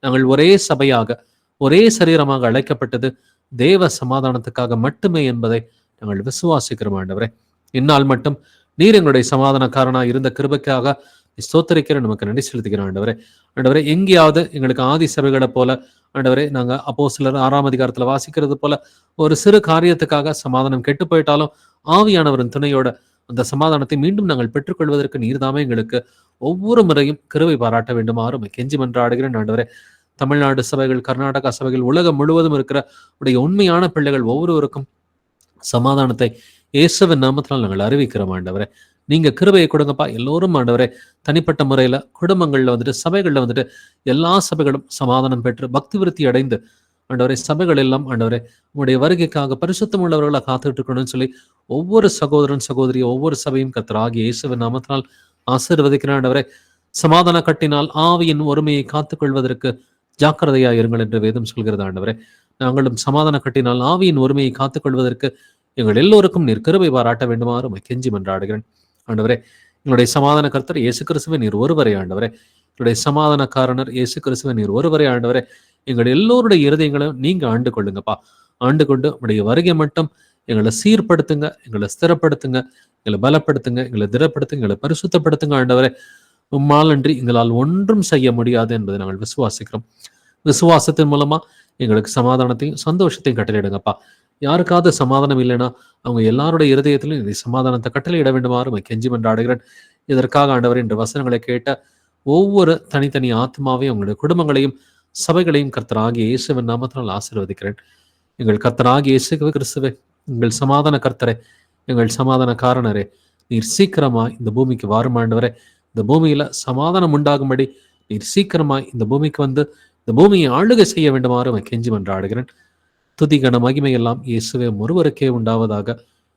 A: நாங்கள் ஒரே சபையாக ஒரே சரீரமாக அழைக்கப்பட்டது தேவ சமாதானத்துக்காக மட்டுமே என்பதை நாங்கள் விசுவாசிக்கிறோம் ஆண்டவரே. இந்நாள் மட்டும் நீர் எங்களுடைய சமாதானக்காரனாக இருந்த கிருபைக்காக ஸ்தோத்தரிக்கிற நமக்கு நன்றி செலுத்துகிறோம் ஆண்டவரே. ஆண்டவரே, எங்கேயாவது எங்களுக்கு ஆதி சபைகளை போல ஆண்டவரே, நாங்க அப்போஸ்தலர் 6ஆம் அதிகாரத்துல வாசிக்கிறது போல ஒரு சிறு காரியத்துக்காக சமாதானம் கெட்டு போயிட்டாலும் ஆவியானவரின் துணையோட அந்த சமாதானத்தை மீண்டும் நாங்கள் பெற்றுக்கொள்வதற்கு நீர்தாமே எங்களுக்கு ஒவ்வொரு முறையும் கிருபை பாராட்ட வேண்டுமாறு கெஞ்சி மன்றாடுகிறேன் ஆண்டவரே. தமிழ்நாடு சபைகள், கர்நாடகா சபைகள், உலகம் முழுவதும் இருக்கிற உடைய உண்மையான பிள்ளைகள் ஒவ்வொருவருக்கும் சமாதானத்தை இயேசுவின் நாமத்தினால் நாங்கள் அறிவிக்கிறோம் ஆண்டவரே. நீங்க கிருபையை கொடுங்கப்பா. எல்லோரும் ஆண்டவரே தனிப்பட்ட முறையில குடும்பங்கள்ல வந்துட்டு சபைகள்ல வந்துட்டு எல்லா சபைகளும் சமாதானம் பெற்று பக்தி விருத்தி அடைந்து ஆண்டவரே, சபைகள் எல்லாம் ஆண்டவரே உங்களுடைய வருகைக்காக பரிசுத்தம் உள்ளவர்களை காத்துட்டு இருக்கணும்னு சொல்லி ஒவ்வொரு சகோதரன் சகோதரி ஒவ்வொரு சபையும் கர்த்தராகிய இயேசுவின் நாமத்தினால் ஆசீர்வதிக்கிறேன் ஆண்டவரே. சமாதான கட்டினால் ஆவியின் ஒருமையை காத்துக்கொள்வதற்கு ஜாக்கிரதையா இருங்கள் என்று வேதம் சொல்கிறது ஆண்டவரே. நாங்களும் சமாதான கட்டினால் ஆவியின் ஒருமையை காத்துக்கொள்வதற்கு எங்கள் எல்லோருக்கும் நீர் கிருபை பாராட்ட வேண்டுமாறு கெஞ்சி மன்றாடுகிறேன் ஆண்டவரே. எங்களுடைய சமாதான கர்த்தர் இயேசு கிறிஸ்துவை நீர் ஒருவரே ஆண்டவரே. எங்களுடைய சமாதான காரணர் இயேசு கிறிஸ்துவை நீர் ஒருவரே ஆண்டவரே. எங்கள் எல்லோருடைய இருதயங்களும் நீங்க ஆண்டு கொள்ளுங்கப்பா. ஆண்டு கொண்டு உடைய வருகை மட்டும் எங்களை சீர்படுத்துங்க, எங்களை ஸ்திரப்படுத்துங்க, எங்களை பலப்படுத்துங்க, எங்களை திடப்படுத்துங்க, எங்களை பரிசுத்தப்படுத்துங்க ஆண்டவரே. உம்மால் அன்றி எங்களால் ஒன்றும் செய்ய முடியாது என்பதை நாங்கள் விசுவாசிக்கிறோம். விசுவாசத்தின் மூலமா எங்களுக்கு சமாதானத்தையும் சந்தோஷத்தையும் கட்டளையிடுங்கப்பா. யாருக்காவது சமாதானம் இல்லைன்னா அவங்க எல்லாருடைய இருதயத்திலும் இந்த சமாதானத்தை கட்டளையிட வேண்டுமாறு கெஞ்சி மன்றாடுகிறேன். இதற்காக ஆண்டவர் என்ற வசனங்களை கேட்ட ஒவ்வொரு தனித்தனி ஆத்மாவையும் உங்களுடைய குடும்பங்களையும் சபைகளையும் கர்த்தராகிய இயேசுவின் நாமத்தினால் ஆசீர்வதிக்கிறேன். எங்கள் கர்த்தராகிய இயேசு கிறிஸ்துவே, எங்கள் சமாதான கர்த்தரே, எங்கள் சமாதான காரணரே, நீர் சீக்கிரமாய் இந்த பூமிக்கு வாரும் ஆண்டவரே. இந்த பூமியில சமாதானம் உண்டாகும்படி நீர் சீக்கிரமாய் இந்த பூமிக்கு வந்து இந்த பூமியை ஆளுகை செய்ய வேண்டுமாறு கெஞ்சி மன்றாடுகிறேன். துதி கன மகிமை எல்லாம் இயேசுவே ஒருவருக்கே உண்டாவதாக.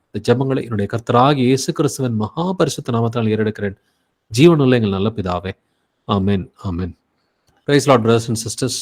A: இந்த ஜெபங்களை என்னுடைய கர்த்தராகிய இயேசு கிறிஸ்துவின் மகா பரிசுத்த நாமத்தால் ஏறெடுக்கிறேன். ஜீவனுள்ள எங்கள் நல்ல பிதாவே. ஆமென், ஆமென். Praise Lord, brothers and sisters.